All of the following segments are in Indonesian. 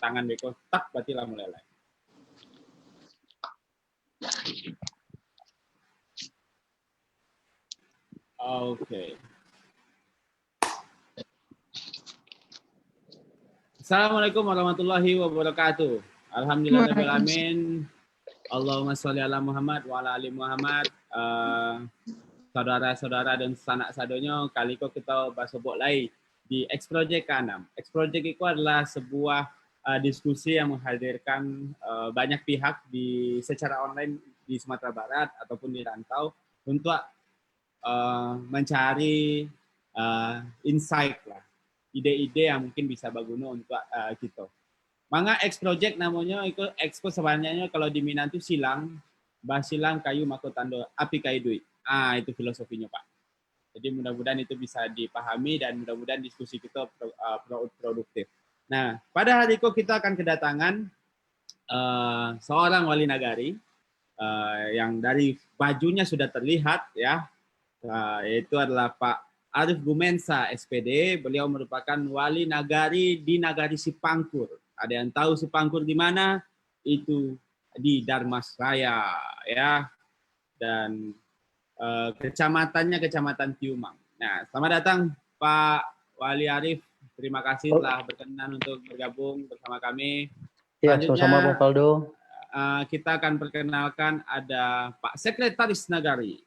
tangan beko tak berarti lah mulai. Oke. Assalamualaikum warahmatullahi wabarakatuh. Alhamdulillahirrahmanirrahim. Allahumma sholli ala Muhammad wa ala ali Muhammad. Saudara-saudara dan sanak sadonyo, kali ko kita bersobok lagi di X Project K6. X Project itu adalah sebuah diskusi yang menghadirkan banyak pihak secara online di Sumatera Barat ataupun di rantau untuk mencari insight lah, ide-ide yang mungkin bisa berguna untuk kita. Manga X Project namanya itu Expo sebenarnya kalau di Minang itu silang, silang kayu mako tando api kayu duit. Itu filosofinya Pak. Jadi mudah-mudahan itu bisa dipahami dan mudah-mudahan diskusi kita produktif. Nah, pada hari ini kita akan kedatangan seorang wali nagari yang dari bajunya sudah terlihat ya, yaitu adalah Pak Arief Gumensa SPD. Beliau merupakan wali nagari di Nagari Sipangkur. Ada yang tahu Sipangkur di mana? Itu di Darmasraya ya. Dan kecamatannya Kecamatan Tiumang. Nah, selamat datang Pak Wali Arief. Terima kasih telah berkenan untuk bergabung bersama kami. Ya, sama-sama Bang Faldo. Kita akan perkenalkan ada Pak Sekretaris Nagari,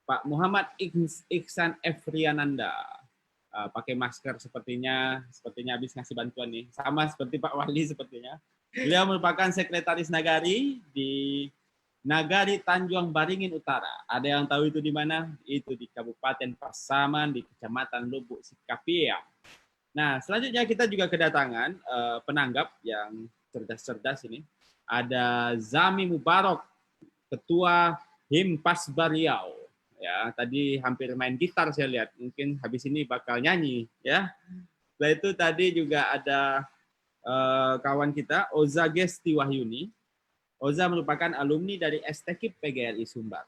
Pak Muhammad Iksan Efriananda. Pakai masker sepertinya habis ngasih bantuan nih. Sama seperti Pak Wali sepertinya. Beliau merupakan Sekretaris Nagari di Nagari Tanjung Baringin Utara. Ada yang tahu itu di mana? Itu di Kabupaten Pasaman, di Kecamatan Lubuk Sikapia. Nah, selanjutnya kita juga kedatangan penanggap yang cerdas-cerdas ini. Ada Zami Mubarak, Ketua HIM Pasbar Riau. Ya, tadi hampir main gitar saya lihat. Mungkin habis ini bakal nyanyi, ya. Setelah itu tadi juga ada kawan kita Oza Gesti Wahyuni. Oza merupakan alumni dari STKIP PGRI Sumbar.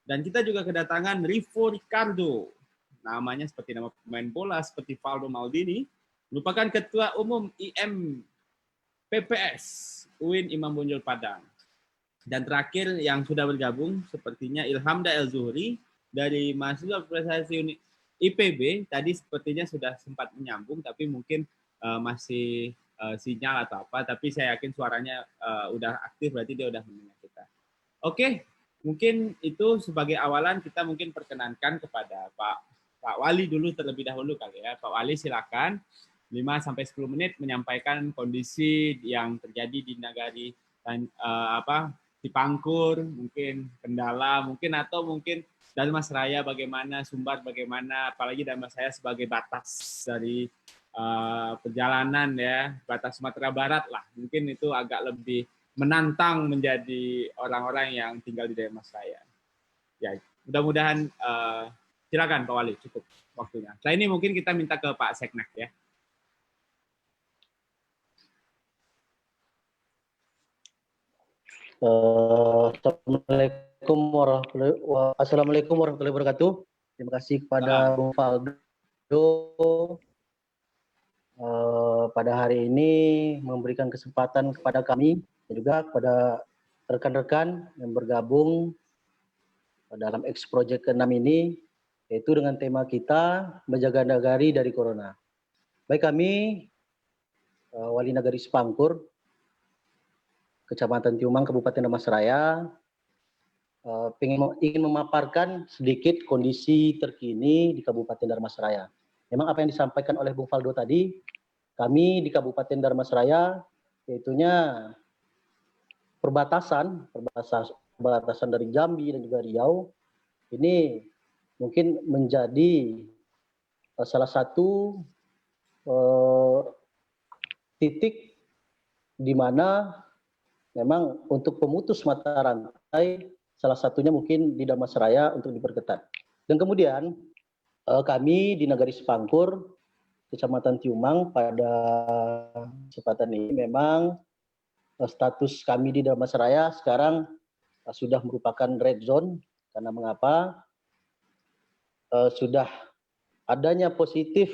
Dan kita juga kedatangan Rivo Ricardo. Namanya seperti nama pemain bola seperti Valdo Maldini. Merupakan Ketua Umum IM PPS UIN Imam Bonjol Padang. Dan terakhir yang sudah bergabung sepertinya Ilhamda El Zuhri dari mahasiswa prestasi IPB. Tadi sepertinya sudah sempat menyambung tapi mungkin masih sinyal atau apa. Tapi saya yakin suaranya udah aktif, berarti dia udah mendengar kita. Oke, mungkin itu sebagai awalan kita mungkin perkenankan kepada Pak Wali dulu terlebih dahulu kali ya. Pak Wali silakan 5-10 menit menyampaikan kondisi yang terjadi di Nagari Sipangkur, mungkin kendala, mungkin Darmasraya bagaimana, Sumbar bagaimana, apalagi Darmasraya sebagai batas dari perjalanan ya, batas Sumatera Barat lah. Mungkin itu agak lebih menantang menjadi orang-orang yang tinggal di Darmasraya. Ya, mudah-mudahan silakan Pak Wali, cukup waktunya. Setelah ini mungkin kita minta ke Pak Seknak ya. Assalamualaikum warahmatullahi wabarakatuh. Terima kasih kepada Bung Faldo pada hari ini memberikan kesempatan kepada kami dan juga kepada rekan-rekan yang bergabung dalam X Project ke-6 ini, yaitu dengan tema kita menjaga nagari dari Corona. Baik, kami Wali Nagari Sipangkur, Kecamatan Tiumang, Kabupaten Darmasraya, ingin memaparkan sedikit kondisi terkini di Kabupaten Darmasraya. Memang apa yang disampaikan oleh Bung Faldo tadi, kami di Kabupaten Darmasraya, yaitunya perbatasan dari Jambi dan juga Riau, ini mungkin menjadi salah satu titik di mana memang untuk pemutus mata rantai, salah satunya mungkin di Darmasraya untuk diperketat. Dan kemudian kami di Nagari Sipangkur, Kecamatan Tiumang, pada kesempatan ini memang status kami di Darmasraya sekarang sudah merupakan red zone. Karena mengapa? Sudah adanya positif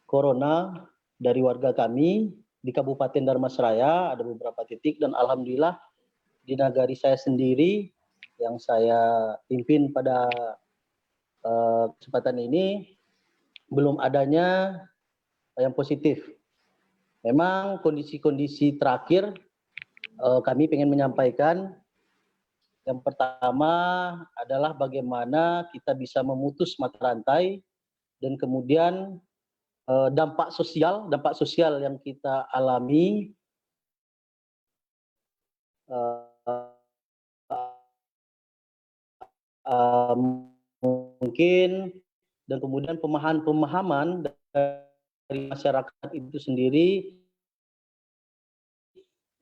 corona dari warga kami di Kabupaten Dharmasraya ada beberapa titik, dan alhamdulillah di nagari saya sendiri yang saya pimpin pada kesempatan ini belum adanya yang positif. Memang kondisi-kondisi terakhir kami ingin menyampaikan, yang pertama adalah bagaimana kita bisa memutus mata rantai, dan kemudian dampak sosial yang kita alami mungkin, dan kemudian pemahaman dari masyarakat itu sendiri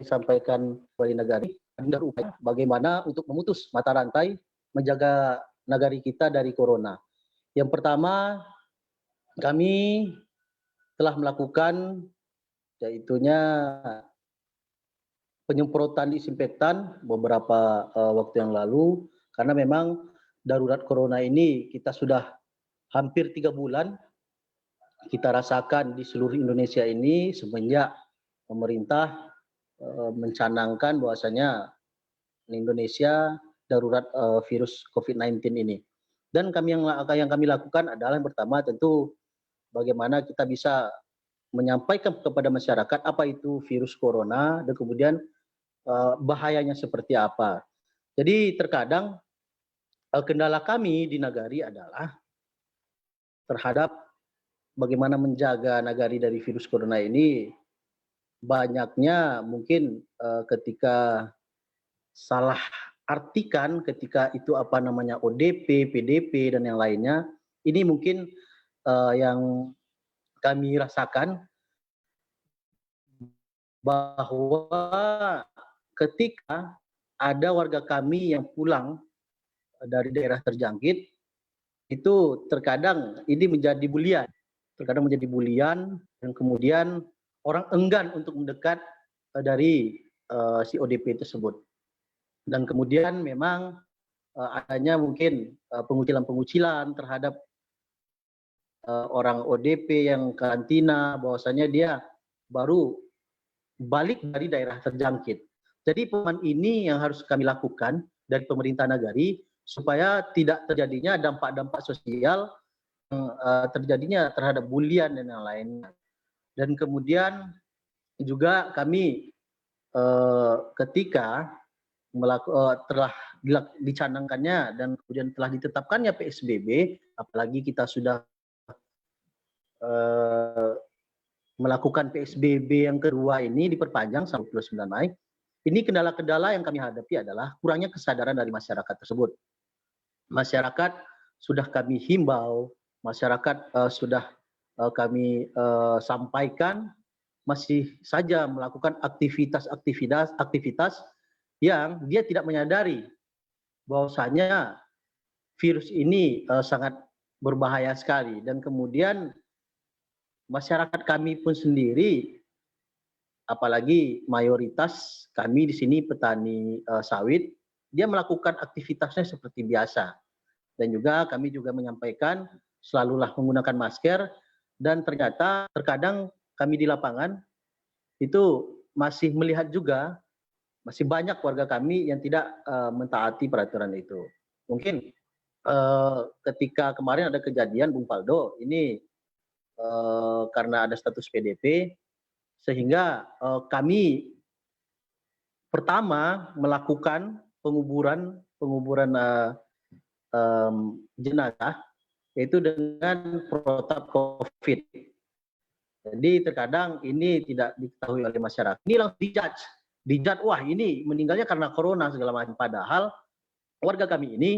disampaikan oleh negari, dan upaya bagaimana untuk memutus mata rantai menjaga negari kita dari corona. Yang pertama, kami telah melakukan yaitunya penyemprotan disinfektan beberapa waktu yang lalu, karena memang darurat corona ini kita sudah hampir 3 bulan kita rasakan di seluruh Indonesia ini semenjak pemerintah mencanangkan bahwasanya di Indonesia darurat virus COVID-19 ini. Dan yang kami lakukan adalah yang pertama tentu bagaimana kita bisa menyampaikan kepada masyarakat apa itu virus corona, dan kemudian bahayanya seperti apa. Jadi terkadang kendala kami di nagari adalah terhadap bagaimana menjaga nagari dari virus corona ini. Banyaknya mungkin ketika salah artikan ketika itu apa namanya ODP, PDP dan yang lainnya, ini mungkin yang kami rasakan bahwa ketika ada warga kami yang pulang dari daerah terjangkit, itu terkadang ini menjadi bulian, dan kemudian orang enggan untuk mendekat dari si ODP tersebut. Dan kemudian memang adanya mungkin pengucilan terhadap orang ODP yang karantina, bahwasanya dia baru balik dari daerah terjangkit. Jadi pemahaman ini yang harus kami lakukan dari pemerintah nagari supaya tidak terjadinya dampak-dampak sosial terjadinya terhadap bulian dan yang lainnya. Dan kemudian juga kami ketika telah dicanangkannya dan kemudian telah ditetapkannya PSBB, apalagi kita sudah melakukan PSBB yang kedua ini diperpanjang sampai 29 Mei. Ini kendala-kendala yang kami hadapi adalah kurangnya kesadaran dari masyarakat tersebut. Masyarakat sudah kami himbau, masyarakat sudah kami sampaikan, masih saja melakukan aktivitas yang dia tidak menyadari bahwasanya virus ini sangat berbahaya sekali. Dan kemudian masyarakat kami pun sendiri, apalagi mayoritas kami di sini petani sawit, dia melakukan aktivitasnya seperti biasa. Dan juga kami juga menyampaikan selalulah menggunakan masker, dan ternyata terkadang kami di lapangan itu masih melihat juga masih banyak warga kami yang tidak mentaati peraturan itu. Mungkin ketika kemarin ada kejadian Bung Faldo, ini karena ada status PDP, sehingga kami pertama melakukan penguburan jenazah yaitu dengan protap COVID. Jadi terkadang ini tidak diketahui oleh masyarakat. Ini langsung dijudge, wah ini meninggalnya karena corona segala macam. Padahal warga kami ini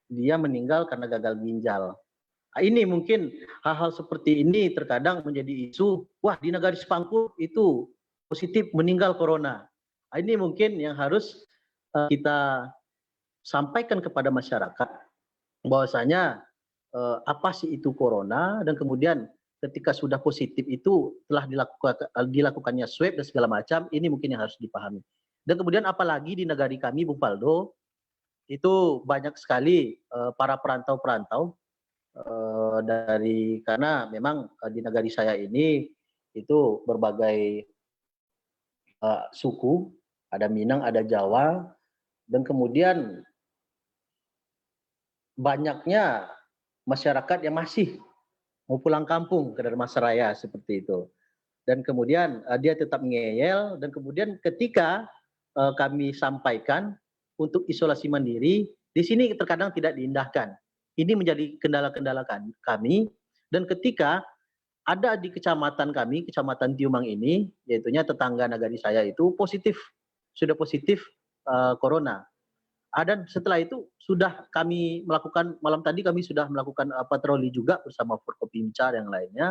dia meninggal karena gagal ginjal. Nah, ini mungkin hal-hal seperti ini terkadang menjadi isu, wah di negara Sepangku itu positif meninggal corona. Nah, ini mungkin yang harus kita sampaikan kepada masyarakat bahwasanya apa sih itu corona, dan kemudian ketika sudah positif itu telah dilakukannya swab dan segala macam, ini mungkin yang harus dipahami. Dan kemudian apalagi di negara kami Bung Faldo, itu banyak sekali para perantau-perantau karena memang di negara saya ini itu berbagai suku, ada Minang, ada Jawa, dan kemudian banyaknya masyarakat yang masih mau pulang kampung ke Dharmasraya seperti itu. Dan kemudian dia tetap ngeyel, dan kemudian ketika kami sampaikan untuk isolasi mandiri, di sini terkadang tidak diindahkan. Ini menjadi kendala-kendala kami, dan ketika ada di kecamatan kami, Kecamatan Tiumang ini, yaitunya tetangga nagari saya itu sudah positif corona. Dan setelah itu sudah kami melakukan, malam tadi kami sudah melakukan patroli juga bersama Forkopimca dan yang lainnya.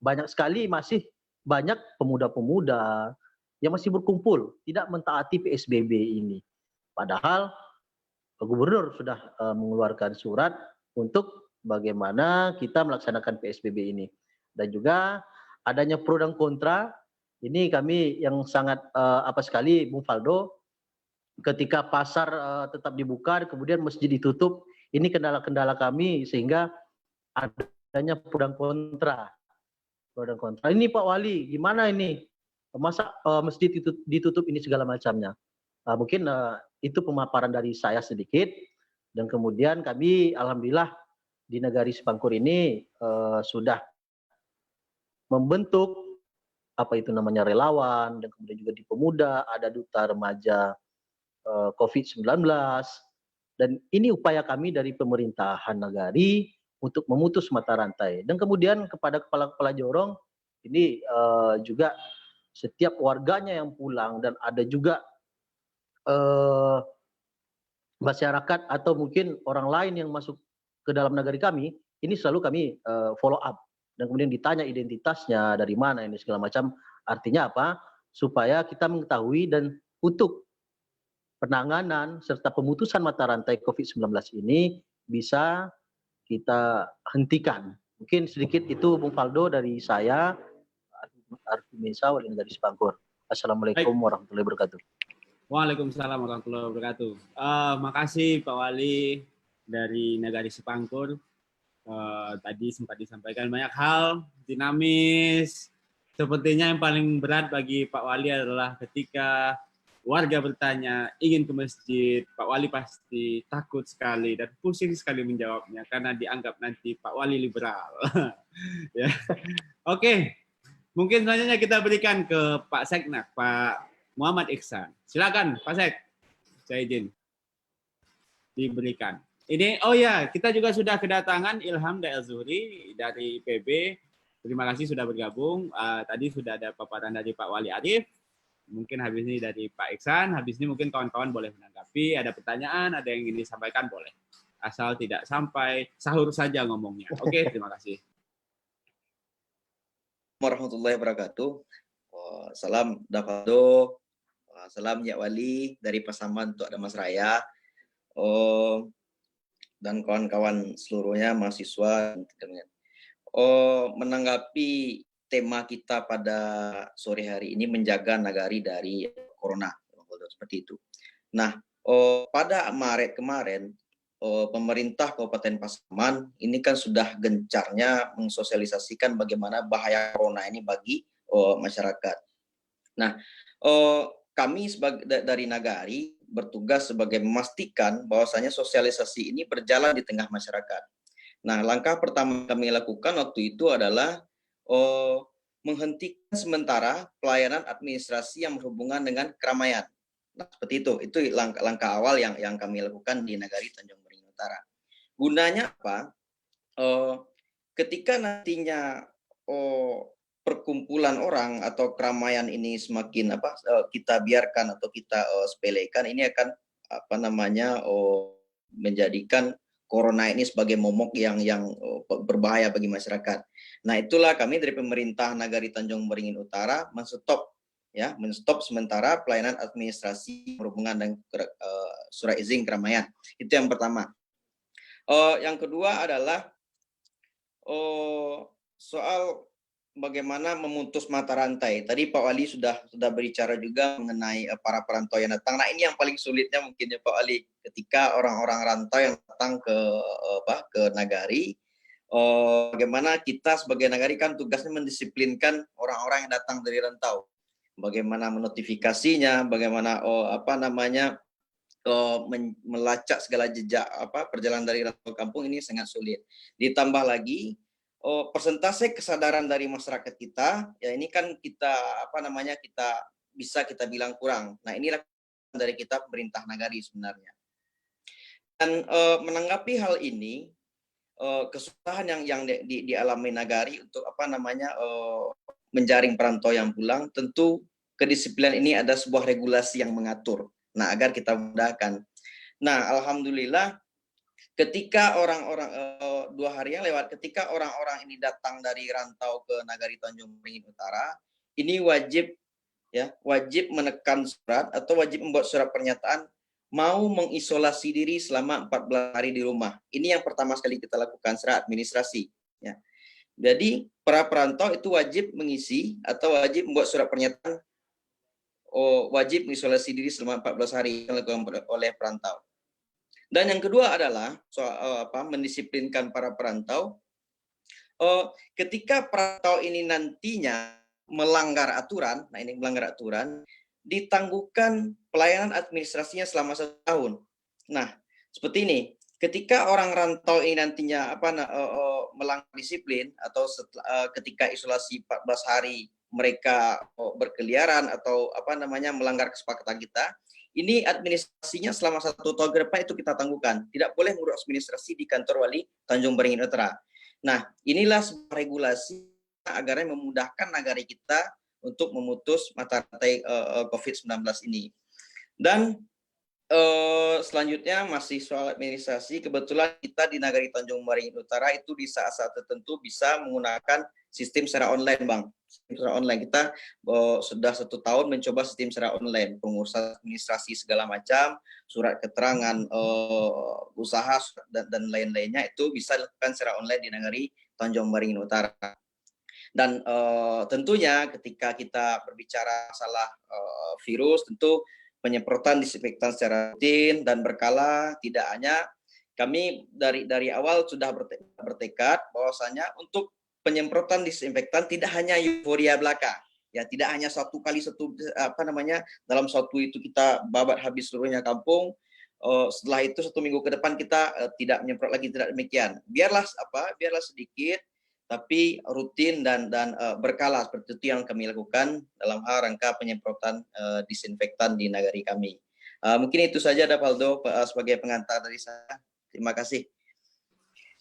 Banyak sekali masih banyak pemuda-pemuda yang masih berkumpul, tidak mentaati PSBB ini. Padahal Gubernur sudah mengeluarkan surat untuk bagaimana kita melaksanakan PSBB ini. Dan juga adanya pro dan kontra, ini kami yang sangat sekali, Bung Faldo, ketika pasar tetap dibuka, kemudian masjid ditutup, ini kendala-kendala kami sehingga adanya pro dan kontra. Ini Pak Wali, gimana ini? Masa masjid ditutup ini segala macamnya? Mungkin itu pemaparan dari saya sedikit, dan kemudian kami alhamdulillah di Nagari Sipangkur ini sudah membentuk relawan, dan kemudian juga di Pemuda ada duta remaja COVID-19, dan ini upaya kami dari pemerintahan Nagari untuk memutus mata rantai. Dan kemudian kepada kepala-kepala jorong ini juga setiap warganya yang pulang, dan ada juga masyarakat atau mungkin orang lain yang masuk ke dalam negeri kami, ini selalu kami follow up, dan kemudian ditanya identitasnya dari mana ini segala macam. Artinya apa? Supaya kita mengetahui, dan untuk penanganan serta pemutusan mata rantai COVID-19 ini bisa kita hentikan. Mungkin sedikit itu Bung Faldo dari saya, Arfi Mesa, Wali Nagari Sipangkur. Assalamualaikum warahmatullahi wabarakatuh. Waalaikumsalam warahmatullahi wabarakatuh. Makasih Pak Wali dari Nagari Sipangkur. Tadi sempat disampaikan banyak hal dinamis. Sepertinya yang paling berat bagi Pak Wali adalah ketika warga bertanya ingin ke masjid, Pak Wali pasti takut sekali dan pusing sekali menjawabnya karena dianggap nanti Pak Wali liberal. Ya. Oke, mungkin selanjutnya kita berikan ke Pak Seknak, Pak Muhammad Iksan. Silakan Pak Sek, saya izin diberikan. Ini, oh ya, kita juga sudah kedatangan Ilham Dael Zuhri dari PB. Terima kasih sudah bergabung. Tadi sudah ada paparan dari Pak Wali Arief. Mungkin habis ini dari Pak Iksan. Habis ini mungkin kawan-kawan boleh menanggapi. Ada pertanyaan, ada yang ingin disampaikan, boleh. Asal tidak sampai sahur saja ngomongnya. Oke, terima kasih. Warahmatullahi wabarakatuh. Salam Dafado. Salam Ya Wali dari Pasaman untuk Dharmasraya. Dan kawan-kawan seluruhnya mahasiswa. Menanggapi tema kita pada sore hari ini, menjaga nagari dari corona, seperti itu. Nah, pada Maret kemarin, pemerintah Kabupaten Pasaman ini kan sudah gencarnya mensosialisasikan bagaimana bahaya corona ini bagi masyarakat. Nah, kami dari Nagari bertugas sebagai memastikan bahwasanya sosialisasi ini berjalan di tengah masyarakat. Nah, langkah pertama kami lakukan waktu itu adalah menghentikan sementara pelayanan administrasi yang berhubungan dengan keramaian. Nah, seperti itu. Itu langkah awal yang kami lakukan di Nagari Tanjung Beringin Utara. Gunanya apa? Ketika nantinya perkumpulan orang atau keramaian ini semakin kita biarkan atau kita sepelekan, ini akan menjadikan corona ini sebagai momok yang berbahaya bagi masyarakat. Nah, itulah kami dari pemerintah Nagari Tanjung Beringin Utara menstop sementara pelayanan administrasi berhubungan dengan surat izin keramaian. Itu yang pertama. Yang kedua adalah soal bagaimana memutus mata rantai. Tadi Pak Wali sudah berbicara juga mengenai para perantau yang datang. Nah, ini yang paling sulitnya mungkin ya Pak Wali, ketika orang-orang rantau yang datang ke Nagari, bagaimana kita sebagai nagari kan tugasnya mendisiplinkan orang-orang yang datang dari rantau. Bagaimana menotifikasinya, bagaimana melacak segala jejak perjalanan dari rantau kampung ini sangat sulit. Ditambah lagi persentase kesadaran dari masyarakat kita, ya ini kan kita kita bilang kurang. Nah, inilah dari kita pemerintah nagari sebenarnya. Dan menanggapi hal ini, kesusahan yang dialami nagari untuk menjaring perantau yang pulang, tentu kedisiplinan ini ada sebuah regulasi yang mengatur. Nah, agar kita mudahkan. Nah, alhamdulillah ketika orang-orang 2 hari yang lewat, ketika orang-orang ini datang dari rantau ke Nagari Tanjung Beringin Utara, ini wajib menekan surat atau wajib membuat surat pernyataan mau mengisolasi diri selama 14 hari di rumah. Ini yang pertama sekali kita lakukan secara administrasi. Ya. Jadi para perantau itu wajib mengisi atau wajib membuat surat pernyataan wajib mengisolasi diri selama 14 hari yang dilakukan oleh perantau. Dan yang kedua adalah soal mendisiplinkan para perantau. Ketika perantau ini nantinya melanggar aturan, ditangguhkan pelayanan administrasinya selama 1 tahun. Nah, seperti ini. Ketika orang rantau ini nantinya melanggar disiplin atau ketika isolasi 14 hari mereka berkeliaran atau melanggar kesepakatan kita, ini administrasinya selama 1 tahun ke depan itu kita tangguhkan. Tidak boleh mengurus administrasi di kantor wali Tanjung Beringin Utara. Nah, inilah sebuah regulasi agar memudahkan nagari kita untuk memutus mata rantai COVID-19 ini. Dan selanjutnya masih soal administrasi, kebetulan kita di Nagari Tanjung Beringin Utara itu di saat-saat tertentu bisa menggunakan sistem secara online, Bang. Sistem secara online kita sudah 1 tahun mencoba sistem secara online, pengurusan administrasi segala macam, surat keterangan usaha dan lain-lainnya itu bisa dilakukan secara online di Nagari Tanjung Beringin Utara. Dan tentunya ketika kita berbicara masalah virus, tentu penyemprotan disinfektan secara rutin dan berkala. Tidak hanya kami dari awal sudah bertekad bahwasanya untuk penyemprotan disinfektan tidak hanya euforia belaka, ya tidak hanya dalam satu itu kita babat habis seluruhnya kampung. Setelah itu 1 minggu ke depan kita tidak menyemprot lagi, tidak demikian. Biarlah sedikit tapi rutin dan berkala, seperti itu yang kami lakukan dalam rangka penyemprotan disinfektan di nagari kami. Mungkin itu saja, Dapaldo, sebagai pengantar dari saya. Terima kasih.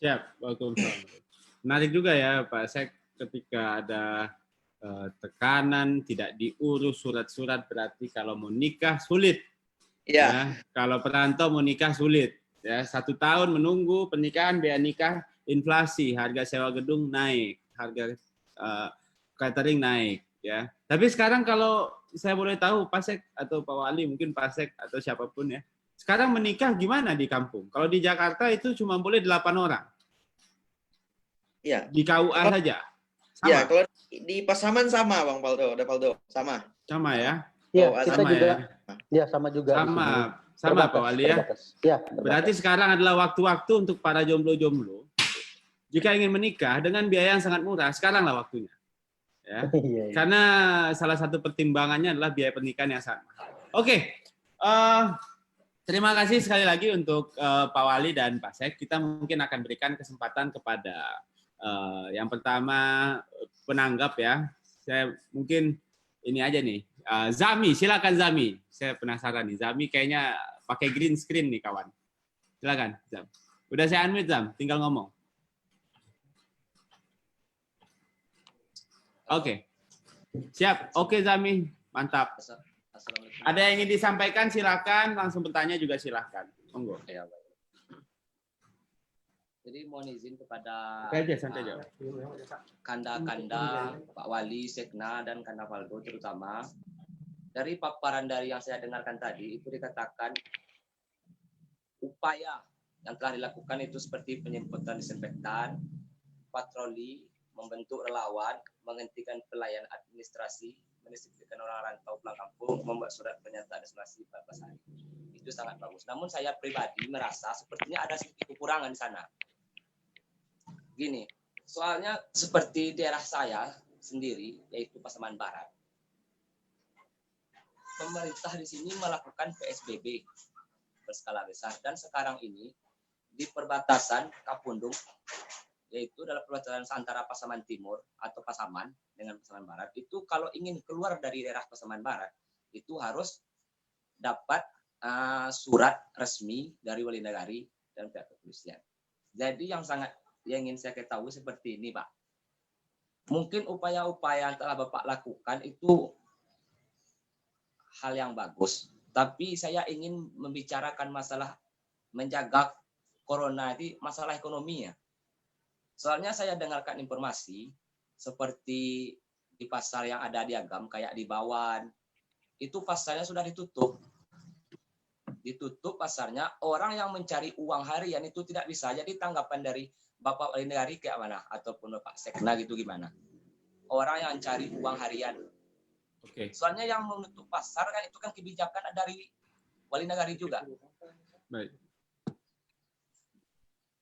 Siap, Waalaikumsalam. Menarik juga ya Pak Sek, ketika ada tekanan, tidak diurus surat-surat, berarti kalau mau nikah sulit. Ya, kalau perantau mau nikah sulit. Ya, 1 tahun menunggu pernikahan, biaya nikah, inflasi, harga sewa gedung naik, harga catering naik, ya. Tapi sekarang kalau saya boleh tahu, Pak Sek atau Pak Wali, mungkin Pak Sek atau siapapun ya, sekarang menikah gimana di kampung? Kalau di Jakarta itu cuma boleh 8 orang. Ya. Di KUA saja. Sama. Ya, kalau di Pasaman sama, Bang Dapaldo, sama. Sama ya? Iya, kita sama juga. Ya, sama juga. Sama Pak Wali ya. Ya, berarti sekarang adalah waktu-waktu untuk para jomblo-jomblo. Jika ingin menikah dengan biaya yang sangat murah, sekaranglah waktunya. Ya. Karena salah satu pertimbangannya adalah biaya pernikahan yang sangat mahal. Oke. Terima kasih sekali lagi untuk Pak Wali dan Pak Sek. Kita mungkin akan berikan kesempatan kepada yang pertama penanggap ya. Saya mungkin ini aja nih. Zami, silakan Zami. Saya penasaran nih. Zami kayaknya pakai green screen nih kawan. Silakan Zam. Udah saya unmute Zam, tinggal ngomong. Oke. Siap. Oke Zami, mantap. Ada yang ingin disampaikan silakan, langsung bertanya juga silakan. Monggo. Jadi mohon izin kepada santai aja. Kanda-kanda, Pak Wali, Sekna, dan Kanda Valdo terutama. Dari paparan dari yang saya dengarkan tadi, itu dikatakan upaya yang telah dilakukan itu seperti penyemprotan disinfektan, patroli, membentuk relawan, menghentikan pelayanan administrasi, mendisiplinkan orang rantau pulang kampung, membuat surat pernyataan isolasi 14 hari. Itu sangat bagus. Namun saya pribadi merasa sepertinya ada sedikit kekurangan di sana. Gini, soalnya seperti daerah saya sendiri, yaitu Pasaman Barat, pemerintah di sini melakukan PSBB berskala besar, dan sekarang ini di perbatasan Kapundung, yaitu dalam perbatasan antara Pasaman Timur atau Pasaman dengan Pasaman Barat, itu kalau ingin keluar dari daerah Pasaman Barat itu harus dapat surat resmi dari wali negari dan pihak kepolisian. Jadi yang ingin saya ketahui seperti ini, Pak. Mungkin upaya-upaya yang telah Bapak lakukan itu hal yang bagus, tapi saya ingin membicarakan masalah menjaga corona ini, masalah ekonominya. Soalnya saya dengarkan informasi seperti di pasar yang ada di Agam, kayak di Bawan, itu pasarnya sudah ditutup. Ditutup pasarnya, orang yang mencari uang harian itu tidak bisa. Jadi tanggapan dari Bapak Wali Negari kayak mana? Ataupun Bapak Sekna gitu gimana? Orang yang cari uang harian. Oke. Soalnya yang menutup pasar kan itu kan kebijakan dari Wali Negari juga. Baik.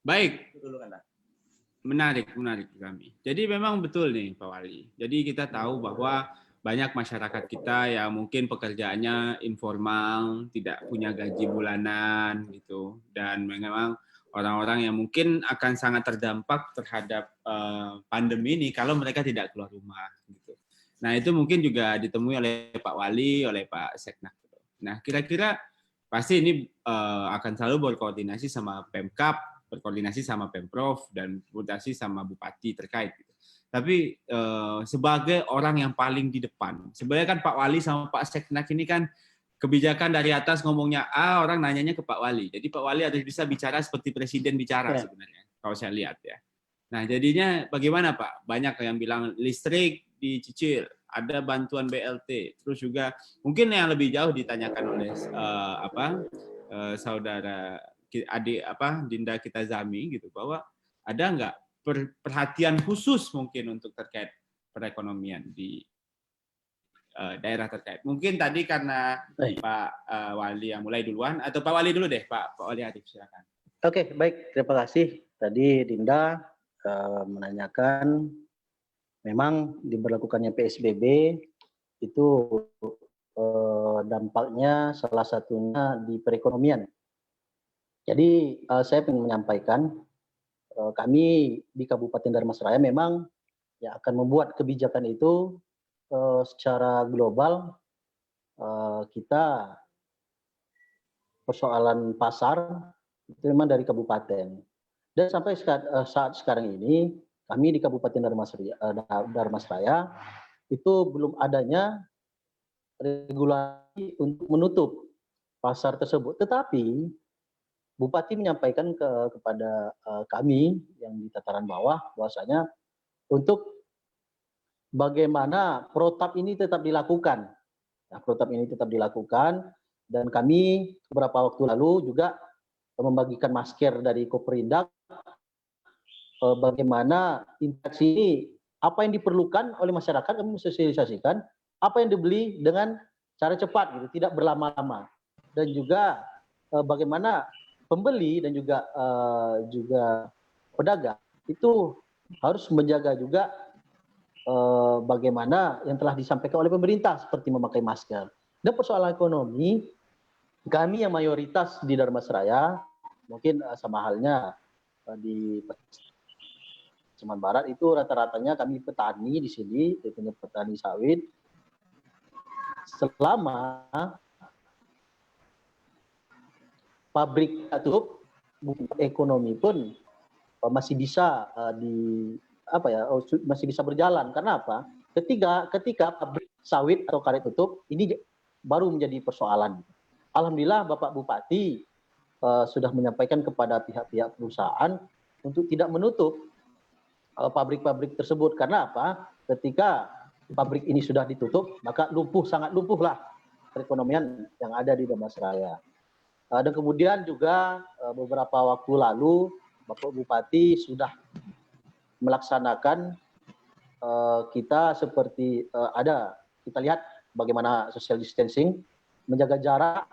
Baik. Itu dulu kan, Pak. Menarik kami. Jadi memang betul nih Pak Wali. Jadi kita tahu bahwa banyak masyarakat kita yang mungkin pekerjaannya informal, tidak punya gaji bulanan gitu, dan memang orang-orang yang mungkin akan sangat terdampak terhadap pandemi ini kalau mereka tidak keluar rumah gitu. Nah, itu mungkin juga ditemui oleh Pak Wali, oleh Pak Seknak. Nah, kira-kira pasti ini akan selalu berkoordinasi sama Pemkab, berkoordinasi sama Pemprov, dan berkoordinasi sama Bupati terkait. Tapi sebagai orang yang paling di depan, sebenarnya kan Pak Wali sama Pak Seknak ini kan kebijakan dari atas ngomongnya A, orang nanyanya ke Pak Wali. Jadi Pak Wali harus bisa bicara seperti Presiden bicara sebenarnya, kalau saya lihat ya. Nah, jadinya bagaimana Pak? Banyak yang bilang listrik dicicil, ada bantuan BLT, terus juga mungkin yang lebih jauh ditanyakan oleh saudara adik Dinda kita Zami gitu, bahwa ada nggak perhatian khusus mungkin untuk terkait perekonomian di daerah terkait. Mungkin tadi karena Pak Wali yang mulai duluan, atau Pak Wali dulu deh, Pak Wali Arif, silakan. Oke, baik, terima kasih. Tadi Dinda menanyakan memang diberlakukannya PSBB itu dampaknya salah satunya di perekonomian. Jadi saya ingin menyampaikan kami di Kabupaten Dharmasraya memang ya akan membuat kebijakan itu secara global. Kita persoalan pasar itu memang dari kabupaten, dan sampai saat sekarang ini kami di Kabupaten Dharmasraya itu belum adanya regulasi untuk menutup pasar tersebut. Tetapi Bupati menyampaikan kepada kami yang di tataran bawah bahwasanya untuk bagaimana protap ini tetap dilakukan. Nah, protap ini tetap dilakukan, dan kami beberapa waktu lalu juga membagikan masker dari Koperindak. Bagaimana interaksi ini, apa yang diperlukan oleh masyarakat kami sosialisasikan, apa yang dibeli dengan cara cepat gitu, tidak berlama-lama, dan juga bagaimana pembeli dan juga pedagang itu harus menjaga juga bagaimana yang telah disampaikan oleh pemerintah seperti memakai masker. Dan persoalan ekonomi, kami yang mayoritas di Dharmasraya, mungkin sama halnya di Pasaman Barat itu rata-ratanya kami petani di sini, yaitu petani sawit. Selama pabrik tutup, ekonomi pun masih bisa masih bisa berjalan. Karena apa? Ketika pabrik sawit atau karet tutup, ini baru menjadi persoalan. Alhamdulillah Bapak Bupati sudah menyampaikan kepada pihak-pihak perusahaan untuk tidak menutup pabrik-pabrik tersebut. Karena apa? Ketika pabrik ini sudah ditutup, maka sangat lumpuhlah perekonomian yang ada di Dharmasraya. Dan kemudian juga beberapa waktu lalu Bapak Bupati sudah melaksanakan kita seperti kita lihat bagaimana social distancing, menjaga jarak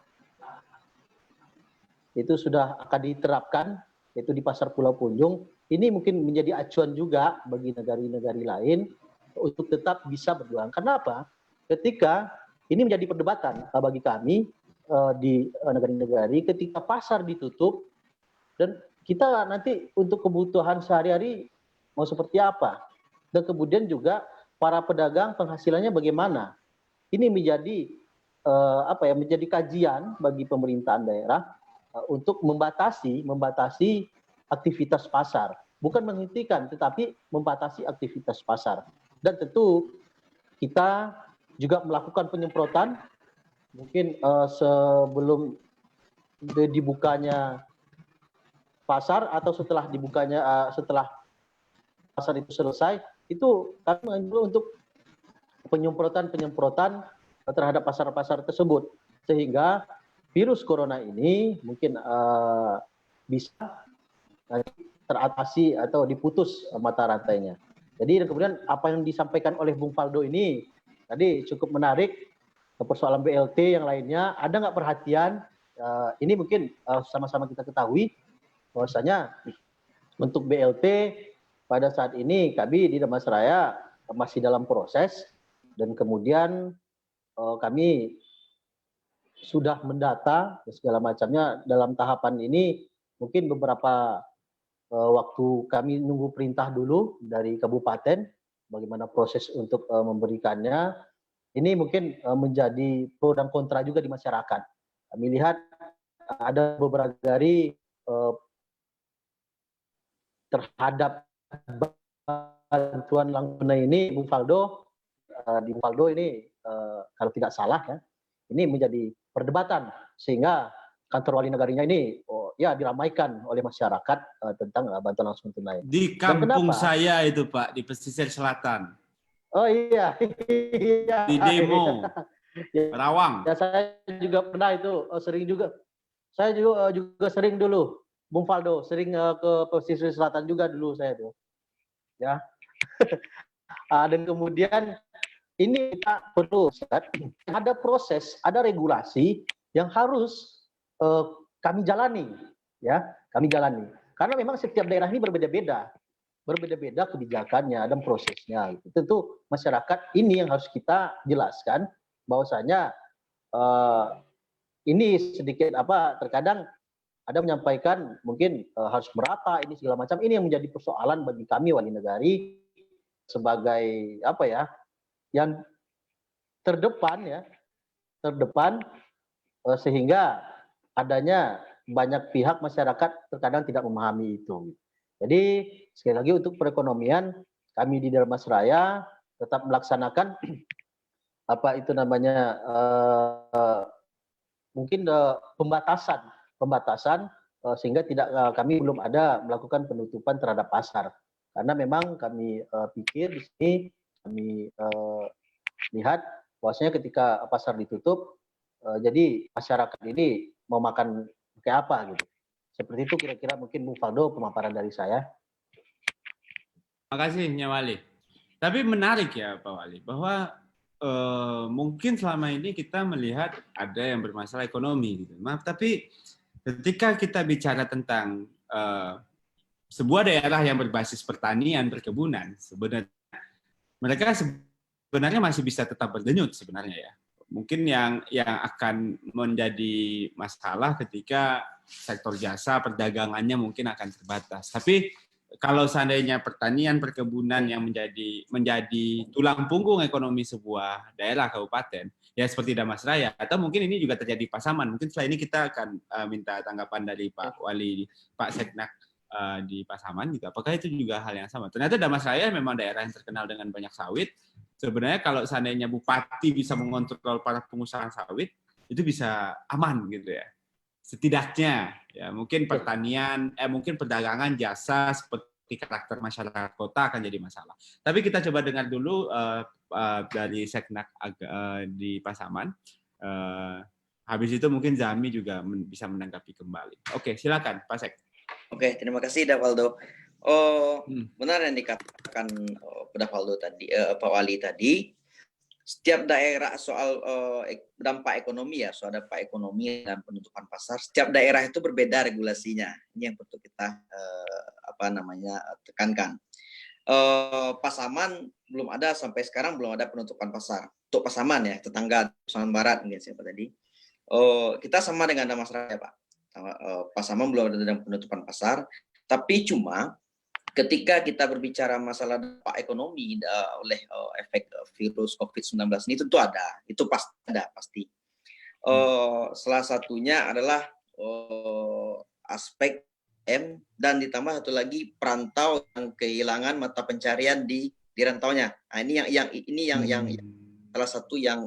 itu sudah akan diterapkan yaitu di Pasar Pulau Punjung. Ini mungkin menjadi acuan juga bagi negara-negara lain untuk tetap bisa berjuang. Karena apa? Ketika ini menjadi perdebatan bagi kami di negara-negara ketika pasar ditutup dan kita nanti untuk kebutuhan sehari-hari mau seperti apa? Dan kemudian juga para pedagang penghasilannya bagaimana? Ini menjadi menjadi kajian bagi pemerintahan daerah untuk membatasi aktivitas pasar, bukan menghentikan tetapi membatasi aktivitas pasar. Dan tentu kita juga melakukan penyemprotan mungkin sebelum dibukanya pasar atau setelah dibukanya setelah pasar itu selesai, itu kami mengambil untuk penyemprotan terhadap pasar-pasar tersebut sehingga virus corona ini mungkin bisa teratasi atau diputus mata rantainya. Jadi kemudian apa yang disampaikan oleh Bung Faldo ini tadi cukup menarik, persoalan BLT yang lainnya ada nggak perhatian? Ini mungkin sama-sama kita ketahui bahwasanya untuk BLT pada saat ini kami di Damastraya masih dalam proses dan kemudian kami sudah mendata segala macamnya dalam tahapan ini. Mungkin beberapa waktu kami nunggu perintah dulu dari kabupaten bagaimana proses untuk memberikannya. Ini mungkin menjadi pro dan kontra juga di masyarakat. Kami lihat ada beberapa dari terhadap bantuan langsung tunai ini, Bung Faldo ini kalau tidak salah ya, ini menjadi perdebatan sehingga kantor wali negarinya ini diramaikan oleh masyarakat tentang bantuan langsung tunai. Di kampung saya itu Pak, di pesisir selatan. Oh iya. Di demo Rawang. Ya saya juga pernah itu sering juga. Saya juga sering dulu, Bung Faldo, sering ke pesisir selatan juga dulu saya tuh. Ya. Dan kemudian ini kita perlu ada proses, ada regulasi yang harus kami jalani, ya, kami jalani. Karena memang setiap daerah ini berbeda-beda kebijakannya dan prosesnya. Tentu masyarakat ini yang harus kita jelaskan bahwasanya ini sedikit terkadang ada menyampaikan mungkin harus berapa ini segala macam. Ini yang menjadi persoalan bagi kami wali negari sebagai yang terdepan sehingga adanya banyak pihak masyarakat terkadang tidak memahami itu. Jadi sekali lagi untuk perekonomian kami di Dharmasraya tetap melaksanakan mungkin pembatasan sehingga kami belum ada melakukan penutupan terhadap pasar. Karena memang kami pikir di sini kami lihat bahwasanya ketika pasar ditutup, jadi masyarakat ini mau makan kayak apa gitu. Seperti itu kira-kira mungkin Bung Faldo pemaparan dari saya. Terima kasih Nya Wali. Tapi menarik ya Pak Wali, bahwa mungkin selama ini kita melihat ada yang bermasalah ekonomi gitu. Tapi ketika kita bicara tentang sebuah daerah yang berbasis pertanian, perkebunan, sebenarnya mereka sebenarnya masih bisa tetap berdenyut sebenarnya ya. Mungkin yang akan menjadi masalah ketika sektor jasa perdagangannya mungkin akan terbatas. Tapi kalau seandainya pertanian, perkebunan yang menjadi tulang punggung ekonomi sebuah daerah kabupaten, ya seperti Dharmasraya, atau mungkin ini juga terjadi Pasaman. Mungkin setelah ini kita akan minta tanggapan dari Pak Wali, Pak Seknak di Pasaman gitu. Apakah itu juga hal yang sama? Ternyata Dharmasraya memang daerah yang terkenal dengan banyak sawit. Sebenarnya kalau seandainya bupati bisa mengontrol para pengusaha sawit, itu bisa aman gitu ya. Setidaknya ya mungkin pertanian, mungkin perdagangan jasa seperti karakter masyarakat kota akan jadi masalah. Tapi kita coba dengar dulu dari Seknak di Pasaman. Habis itu mungkin Zami juga bisa menanggapi kembali. Oke, silakan Pak Sek. Oke, terima kasih Davaldo. Benar yang dikatakan Pak Wali tadi. setiap daerah soal dampak ekonomi ya, soal dampak ekonomi dan penutupan pasar, setiap daerah itu berbeda regulasinya. Ini yang perlu kita tekankan. Pasaman belum ada sampai sekarang, belum ada penutupan pasar. Untuk Pasaman ya, tetangga Pasaman Barat mungkin siapa tadi. Kita sama dengan Damastraya Pak. Pasaman belum ada penutupan pasar, tapi cuma ketika kita berbicara masalah dampak ekonomi oleh efek virus COVID-19 ini tentu ada, itu pasti. Salah satunya adalah aspek dan ditambah satu lagi perantau yang kehilangan mata pencarian di rantaunya. Nah, ini yang salah satu yang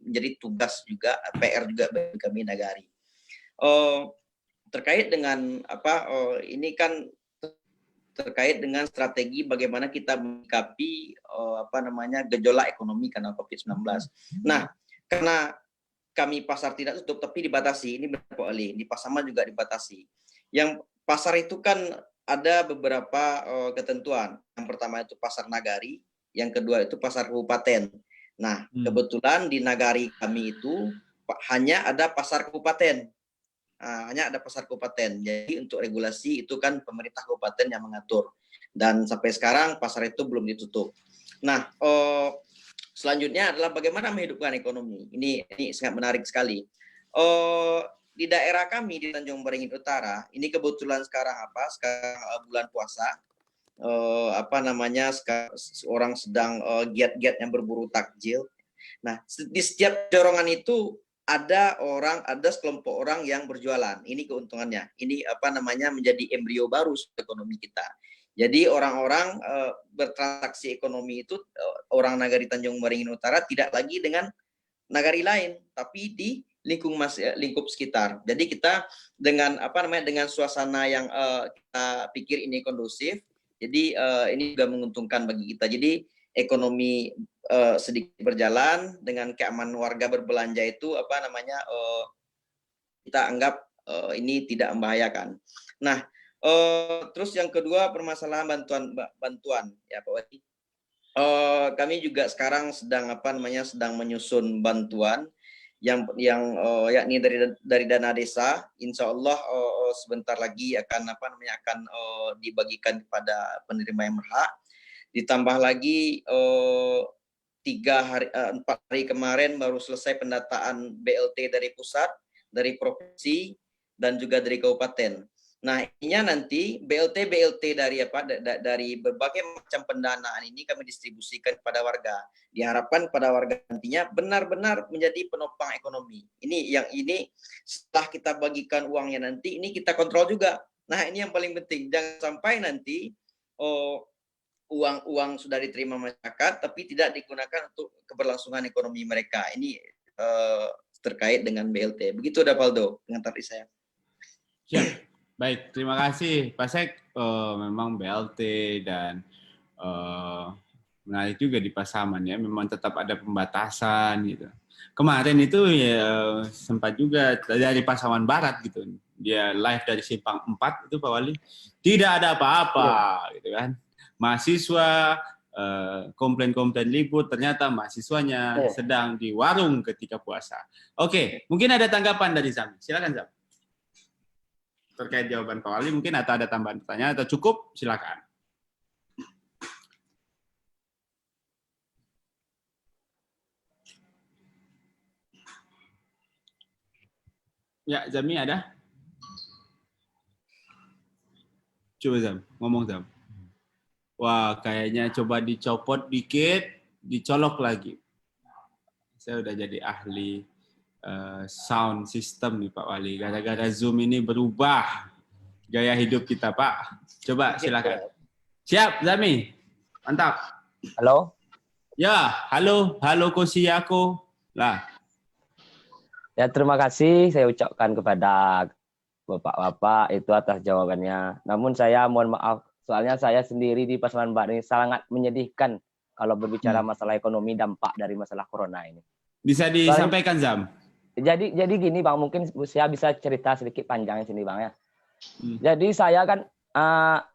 menjadi tugas juga PR juga bagi kami Nagari. Terkait dengan ini kan terkait dengan strategi bagaimana kita menyikapi gejolak ekonomi karena COVID-19. Nah, karena kami pasar tidak tutup tapi dibatasi, ini berapa kali di Pasaman juga dibatasi. Yang pasar itu kan ada beberapa ketentuan. Yang pertama itu pasar nagari, yang kedua itu pasar kabupaten. Nah, kebetulan di nagari kami itu hanya ada pasar kabupaten. Hanya ada pasar kabupaten. Jadi untuk regulasi itu kan pemerintah kabupaten yang mengatur. Dan sampai sekarang pasar itu belum ditutup. Nah, selanjutnya adalah bagaimana menghidupkan ekonomi. Ini sangat menarik sekali. Di daerah kami di Tanjung Beringin Utara, ini kebetulan sekarang bulan puasa, orang sedang giat-giatnya berburu takjil. Nah, di setiap dorongan itu ada sekelompok orang yang berjualan. Ini keuntungannya. Ini menjadi embrio baru ekonomi kita. Jadi orang-orang bertransaksi ekonomi itu orang Nagari Tanjung Beringin Utara tidak lagi dengan nagari lain, tapi di lingkup sekitar. Jadi kita dengan dengan suasana yang kita pikir ini kondusif. Jadi ini juga menguntungkan bagi kita. Jadi ekonomi sedikit berjalan dengan keamanan warga berbelanja itu kita anggap ini tidak membahayakan. Nah, terus yang kedua permasalahan bantuan ya Pak Wadi. Kami juga sekarang sedang sedang menyusun bantuan yang yakni dari dana desa. Insya Allah sebentar lagi akan dibagikan kepada penerima yang berhak. Ditambah lagi 4 hari kemarin baru selesai pendataan BLT dari pusat, dari provinsi dan juga dari kabupaten. Nah, ininya nanti BLT dari berbagai macam pendanaan ini kami distribusikan kepada warga. Diharapkan pada warga nantinya benar-benar menjadi penopang ekonomi. Ini setelah kita bagikan uangnya nanti, ini kita kontrol juga. Nah, ini yang paling penting. Jangan sampai nanti uang sudah diterima masyarakat, tapi tidak digunakan untuk keberlangsungan ekonomi mereka. Ini terkait dengan BLT. Begitu, Dapaldo, pengantar saya. Siap. Baik, terima kasih Pak Sek. Memang BLT dan menarik juga di Pasaman ya, memang tetap ada pembatasan gitu. Kemarin itu ya sempat juga dari Pasaman Barat gitu, dia live dari Simpang 4 itu Pak Wali, tidak ada apa-apa gitu kan. Mahasiswa komplain-komplain libur, ternyata mahasiswanya sedang di warung ketika puasa. Oke, mungkin ada tanggapan dari Zam. Silakan Zam. Terkait jawaban Pak Wali, mungkin atau ada tambahan pertanyaan atau cukup, silakan. Ya, Zami ada? Coba Zam, ngomong Zam. Wah, kayaknya coba dicopot dikit, dicolok lagi. Saya udah jadi ahli sound system nih Pak Wali. Gara-gara Zoom ini berubah gaya hidup kita Pak. Coba silakan. Siap Zami, mantap. Halo. Ya, halo Kosiako. Lah. Ya terima kasih saya ucapkan kepada Bapak-bapak itu atas jawabannya. Namun saya mohon maaf, soalnya saya sendiri di Pasaman Barat ini sangat menyedihkan kalau berbicara masalah ekonomi dampak dari masalah corona ini. Bisa disampaikan Zam? Jadi gini Bang, mungkin saya bisa cerita sedikit panjang di sini Bang ya. Jadi saya kan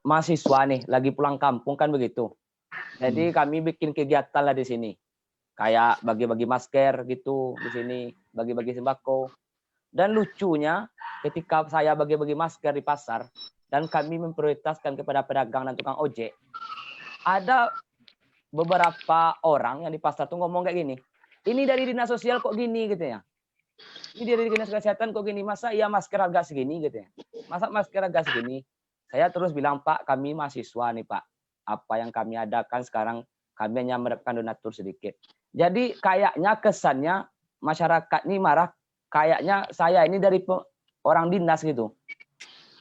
mahasiswa nih, lagi pulang kampung kan begitu. Jadi kami bikin kegiatan lah di sini. kayak bagi-bagi masker gitu di sini, bagi-bagi sembako. Dan lucunya ketika saya bagi-bagi masker di pasar dan kami memprioritaskan kepada pedagang dan tukang ojek, ada beberapa orang yang di pasar tuh ngomong kayak gini, ini dari dinas sosial kok gini gitu ya. Ini dari dinas kesehatan kok gini, masa iya masker harga segini gitu ya. Masa masker harga segini. Saya terus bilang, Pak, kami mahasiswa nih Pak. Apa yang kami adakan sekarang, kami hanya mendapatkan donatur sedikit. Jadi kayaknya kesannya masyarakat ini marah, kayaknya saya ini dari orang dinas gitu.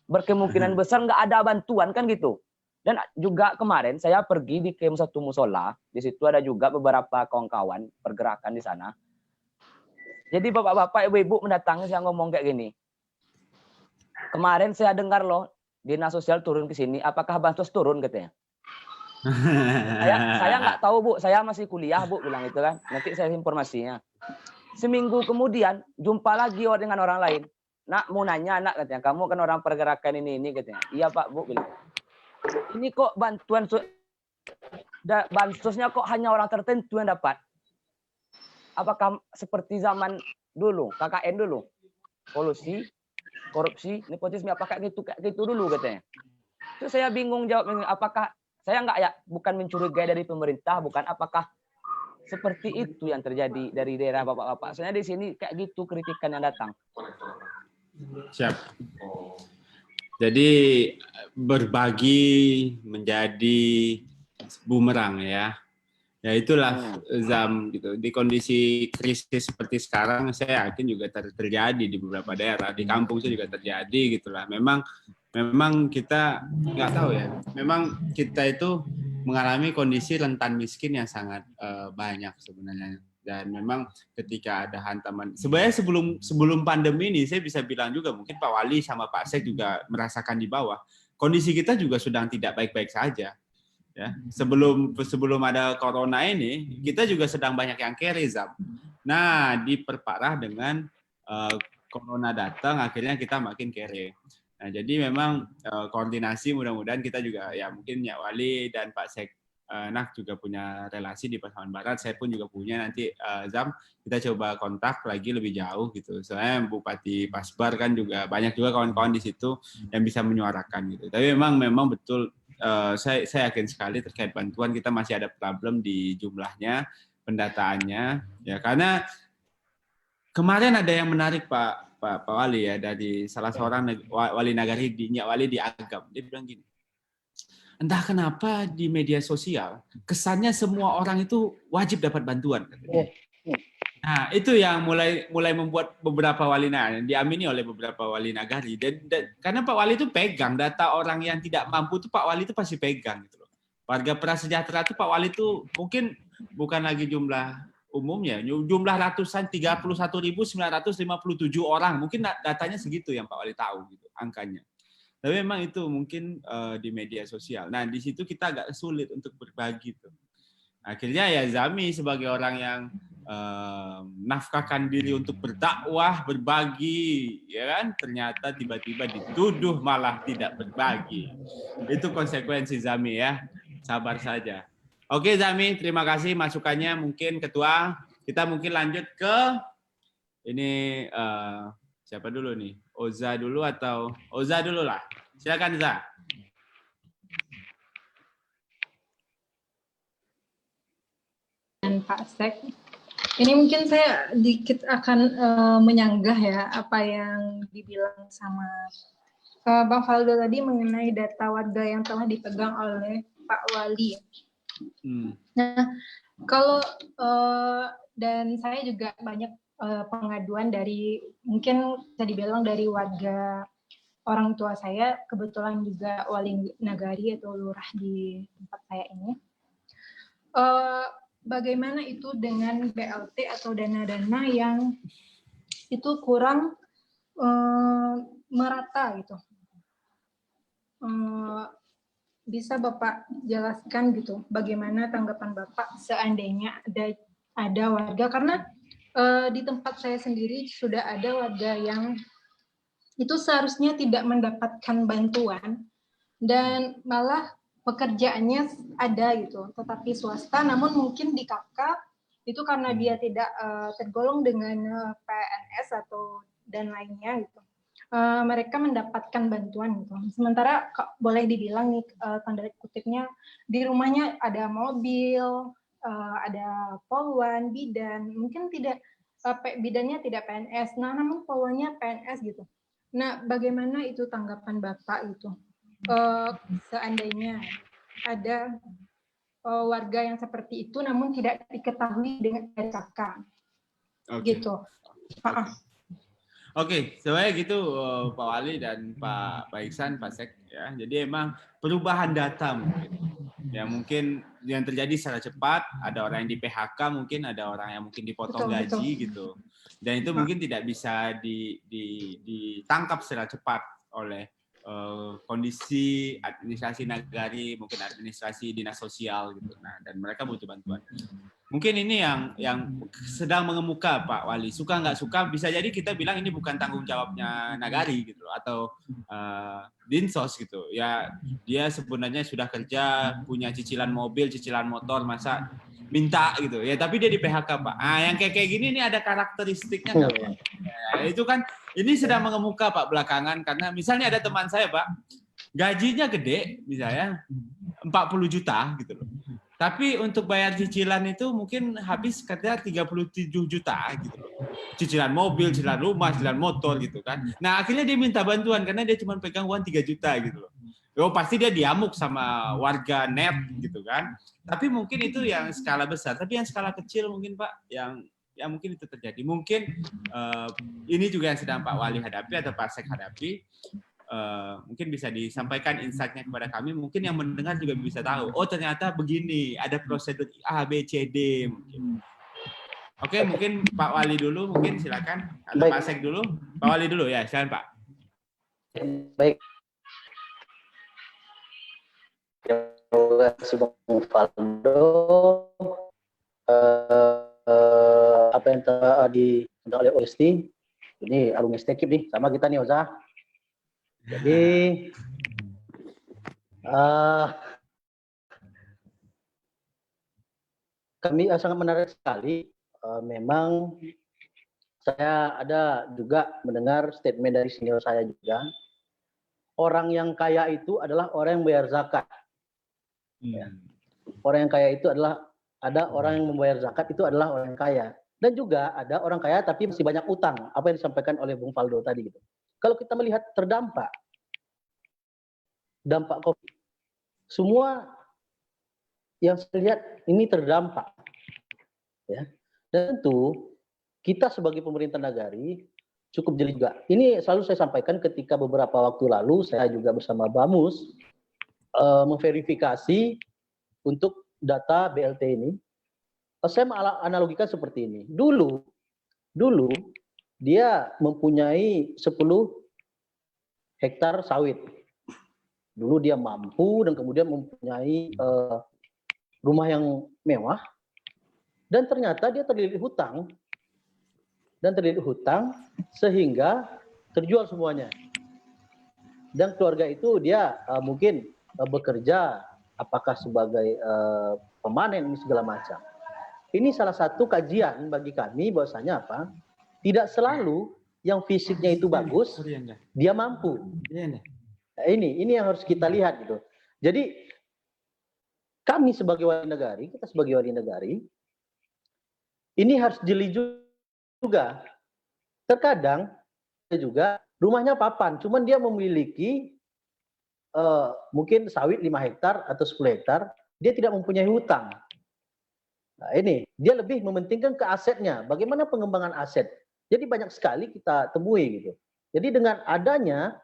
Berkemungkinan besar nggak ada bantuan kan gitu. Dan juga kemarin saya pergi di kem satu musola, di situ ada juga beberapa kawan-kawan pergerakan di sana. Jadi bapak-bapak, ibu-ibu mendatangi saya ngomong kayak gini. Kemarin saya dengar loh, dinas sosial turun ke sini, apakah bansos turun katanya? Saya nggak tahu Bu, saya masih kuliah Bu, bilang itu kan. Nanti saya informasinya. Seminggu kemudian jumpa lagi dengan orang lain. Nak mau nanya nak katanya, kamu kan orang pergerakan ini katanya. Iya Pak Bu bilang. Ini kok bantuan bansosnya kok hanya orang tertentu yang dapat? Apakah seperti zaman dulu, KKN dulu? Kolusi, korupsi, nepotisme, apakah gitu dulu katanya. Terus saya bingung jawabnya, apakah saya nggak ya, bukan mencurigai dari pemerintah, bukan, apakah seperti itu yang terjadi dari daerah bapak-bapak. Soalnya di sini kayak gitu kritikan yang datang. Siap. Jadi berbagi menjadi bumerang ya. Ya itulah Zam gitu. Di kondisi krisis seperti sekarang saya yakin juga terjadi di beberapa daerah. Di kampung saya juga terjadi gitulah. Memang kita nggak tahu ya. Memang kita itu mengalami kondisi rentan miskin yang sangat banyak sebenarnya. Dan memang ketika ada hantaman, sebenarnya sebelum pandemi ini saya bisa bilang juga mungkin Pak Wali sama Pak Sek juga merasakan di bawah. Kondisi kita juga sedang tidak baik-baik saja. Ya, sebelum ada corona ini kita juga sedang banyak yang carry Zam. Nah, diperparah dengan corona datang akhirnya kita makin carry. Nah, jadi memang koordinasi mudah-mudahan kita juga ya mungkin Nyak Wali dan Pak Sek Nak juga punya relasi di Pasaman Barat, saya pun juga punya, nanti Zam kita coba kontak lagi lebih jauh gitu. Soalnya Bupati Pasbar kan juga banyak juga kawan-kawan di situ yang bisa menyuarakan gitu. Tapi memang betul saya yakin sekali terkait bantuan kita masih ada problem di jumlahnya, pendataannya ya, karena kemarin ada yang menarik Pak Wali ya, dari salah seorang wali nagari di Nyak Wali di Agam. Dia bilang gini, entah kenapa di media sosial kesannya semua orang itu wajib dapat bantuan. Nah, itu yang mulai membuat beberapa wali nagari diamini oleh beberapa wali nagari. Dan karena Pak Wali itu pegang data orang yang tidak mampu, itu Pak Wali itu pasti pegang gitu loh. Warga prasejahtera itu Pak Wali itu mungkin bukan lagi jumlah umumnya, jumlah ratusan 31.957 orang, mungkin datanya segitu yang Pak Wali tahu gitu angkanya. Tapi memang itu mungkin di media sosial. Nah, di situ kita agak sulit untuk berbagi tuh. Akhirnya ya Zami sebagai orang yang nafkahkan diri untuk berdakwah, berbagi, ya kan? Ternyata tiba-tiba dituduh malah tidak berbagi. Itu konsekuensi Zami ya. Sabar saja. Oke Zami, terima kasih masukannya. Mungkin Ketua, kita mungkin lanjut ke ini siapa dulu nih? Oza dulu atau Oza dulu lah. Silakan Za. Dan Pak Sek, ini mungkin saya dikit akan menyanggah ya apa yang dibilang sama Bang Faldo tadi mengenai data warga yang telah dipegang oleh Pak Wali. Nah, kalau dan saya juga banyak pengaduan dari mungkin bisa dibilang dari warga orang tua saya, kebetulan juga wali nagari atau lurah di tempat saya ini. Bagaimana itu dengan BLT atau dana-dana yang itu kurang merata gitu? Bisa Bapak jelaskan gitu, bagaimana tanggapan Bapak seandainya ada warga, karena di tempat saya sendiri sudah ada warga yang itu seharusnya tidak mendapatkan bantuan dan malah pekerjaannya ada gitu, tetapi swasta, namun mungkin di KK itu karena dia tidak tergolong dengan PNS atau dan lainnya gitu. Mereka mendapatkan bantuan gitu. Sementara boleh dibilang nih tanda kutipnya di rumahnya ada mobil, ada poluan, bidan, mungkin tidak bidannya tidak PNS, namun poluannya PNS gitu. Nah, bagaimana itu tanggapan Bapak itu? Seandainya ada warga yang seperti itu, namun tidak diketahui dengan kakak, gitu. Oke, sebenarnya gitu Pak Wali dan Pak Iksan, Pak Sek ya. Jadi emang perubahan data mungkin. Ya mungkin yang terjadi secara cepat, ada orang yang di PHK, mungkin ada orang yang mungkin dipotong gaji gitu. Dan itu mungkin tidak bisa ditangkap secara cepat oleh kondisi administrasi nagari, mungkin administrasi dinas sosial gitu. Nah, dan mereka butuh bantuan. Mungkin ini yang sedang mengemuka Pak Wali. Suka nggak suka, bisa jadi kita bilang ini bukan tanggung jawabnya nagari gitu atau dinsos gitu. Ya dia sebenarnya sudah kerja, punya cicilan mobil, cicilan motor, masa minta gitu. Ya tapi dia di PHK Pak. Yang kayak gini ini ada karakteristiknya nggak Pak? Ya, itu kan ini sedang mengemuka Pak belakangan karena misalnya ada teman saya Pak, gajinya gede misalnya 40 juta gitu loh. Tapi untuk bayar cicilan itu mungkin habis katanya 37 juta gitu loh. Cicilan mobil, cicilan rumah, cicilan motor gitu kan. Nah akhirnya dia minta bantuan karena dia cuma pegang uang 3 juta gitu loh. Oh pasti dia diamuk sama warga net gitu kan. Tapi mungkin itu yang skala besar. Tapi yang skala kecil mungkin Pak, yang mungkin itu terjadi. Mungkin ini juga yang sedang Pak Wali hadapi atau Pak Sek hadapi. Mungkin bisa disampaikan insight-nya kepada kami, mungkin yang mendengar juga bisa tahu, oh ternyata begini, ada prosedur A, B, C, D mungkin. Oke, mungkin Pak Wali dulu, mungkin silakan, atau baik. Pak Sek dulu, Pak Wali dulu ya, silakan Pak. Baik. Terima kasih Bang Faldo. Apa yang tadi oleh Osti, ini alumni Stekip nih, sama kita nih Oza. Jadi kami sangat menarik sekali. Memang saya ada juga mendengar statement dari senior saya juga. Orang yang kaya itu adalah orang yang bayar zakat. Ya. Orang yang kaya itu adalah orang yang membayar zakat itu adalah orang yang kaya. Dan juga ada orang kaya tapi masih banyak utang. Apa yang disampaikan oleh Bung Faldo tadi gitu. Kalau kita melihat dampak COVID, semua yang saya lihat ini terdampak, ya. Dan tentu kita sebagai pemerintah nagari cukup jeli juga. Ini selalu saya sampaikan ketika beberapa waktu lalu saya juga bersama Bamus memverifikasi untuk data BLT ini. Saya menganalogikan seperti ini. Dulu dia mempunyai 10 hektar sawit. Dulu dia mampu dan kemudian mempunyai rumah yang mewah. Dan ternyata dia terlilit hutang. Sehingga terjual semuanya. Dan keluarga itu dia mungkin bekerja apakah sebagai pemanen ini segala macam. Ini salah satu kajian bagi kami bahwasanya apa? Tidak selalu yang fisiknya itu bagus, dia mampu. Nah, ini yang harus kita lihat gitu. Jadi kami sebagai wali negari, kita sebagai wali negari, ini harus jeli juga. Terkadang juga rumahnya papan, cuman dia memiliki mungkin sawit 5 hektar atau 10 hektar, dia tidak mempunyai hutang. Nah ini, dia lebih mementingkan ke asetnya, bagaimana pengembangan aset. Jadi banyak sekali kita temui gitu. Jadi dengan adanya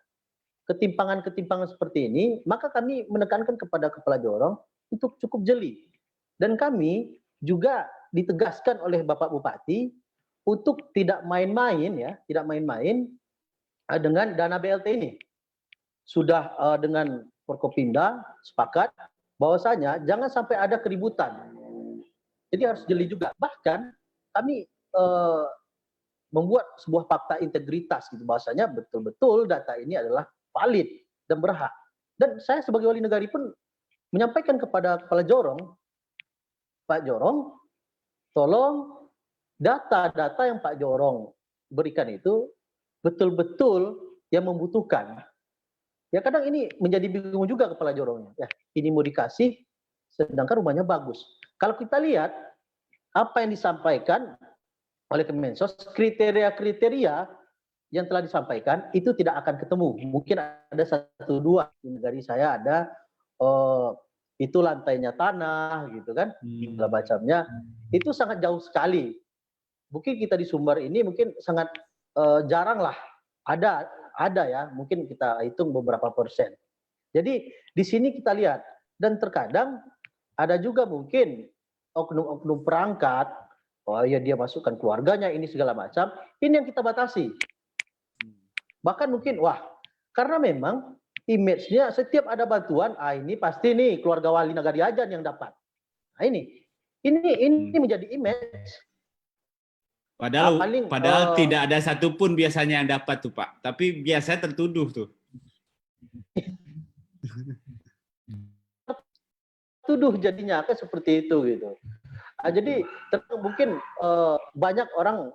ketimpangan-ketimpangan seperti ini, maka kami menekankan kepada Kepala Jorong untuk cukup jeli. Dan kami juga ditegaskan oleh Bapak Bupati untuk tidak main-main ya, tidak main-main dengan dana BLT ini. Sudah dengan Forkopimda sepakat bahwasanya jangan sampai ada keributan. Jadi harus jeli juga. Bahkan kami membuat sebuah fakta integritas gitu, bahwasanya betul-betul data ini adalah valid dan berhak. Dan saya sebagai wali negari pun menyampaikan kepada Kepala Jorong, Pak Jorong, tolong data-data yang Pak Jorong berikan itu betul-betul yang membutuhkan. Ya kadang ini menjadi bingung juga kepala Jorongnya. Ya, ini mau dikasih, sedangkan rumahnya bagus. Kalau kita lihat apa yang disampaikan oleh Kemensos, kriteria-kriteria yang telah disampaikan itu tidak akan ketemu. Mungkin ada 1-2 di negara saya ada itu lantainya tanah gitu kan, segala macamnya. Itu sangat jauh sekali. Mungkin kita di Sumbar ini mungkin sangat jarang lah ada ya, mungkin kita hitung beberapa persen. Jadi di sini kita lihat, dan terkadang ada juga mungkin oknum-oknum perangkat, oh ya dia masukkan keluarganya ini segala macam, ini yang kita batasi. Bahkan mungkin wah, karena memang image-nya setiap ada bantuan, ini pasti nih keluarga Wali Nagari aja yang dapat. Nah ini menjadi image. Padahal tidak ada satupun biasanya yang dapat tuh Pak, tapi biasanya tertuduh tuh. Tuduh jadinya kan seperti itu gitu. Jadi mungkin banyak orang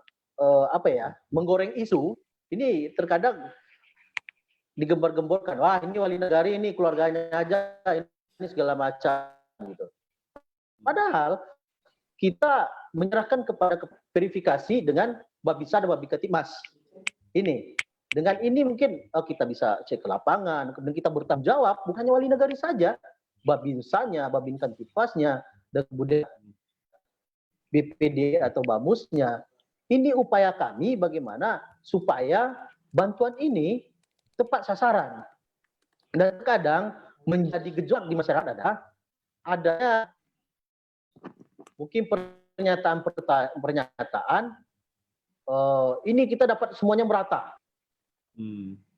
menggoreng isu ini terkadang digembar-gemborkan, wah ini Wali Nagari ini keluarganya aja ini segala macam gitu. Padahal kita menyerahkan kepada verifikasi dengan Babinsa dan Babinkamtibmas. Ini dengan ini mungkin kita bisa cek ke lapangan, kemudian kita bertanggung jawab bukan hanya Wali Nagari saja, Babinsanya, Babinkamtibmasnya, dan kemudian BPD atau Bamusnya. Ini upaya kami bagaimana supaya bantuan ini tepat sasaran. Dan kadang menjadi gejolak di masyarakat adanya mungkin pernyataan ini kita dapat semuanya merata.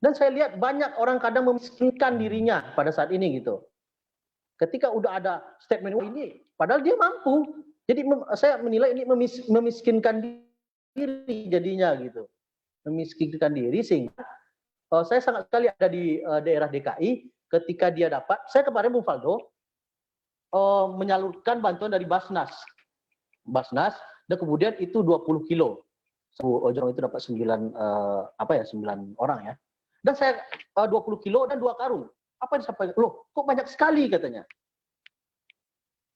Dan saya lihat banyak orang kadang memiskinkan dirinya pada saat ini gitu. Ketika udah ada statement ini, padahal dia mampu. Jadi saya menilai ini memiskinkan diri jadinya gitu. Memiskinkan diri sehingga saya sangat sekali ada di daerah DKI ketika dia dapat. Saya kemarin Bung Faldo menyalurkan bantuan dari Basnas, dan kemudian itu 20 kilo. Ojong itu dapat 9 orang ya. Dan saya 20 kilo dan 2 karung. Apa yang disampaikan? Loh, kok banyak sekali katanya.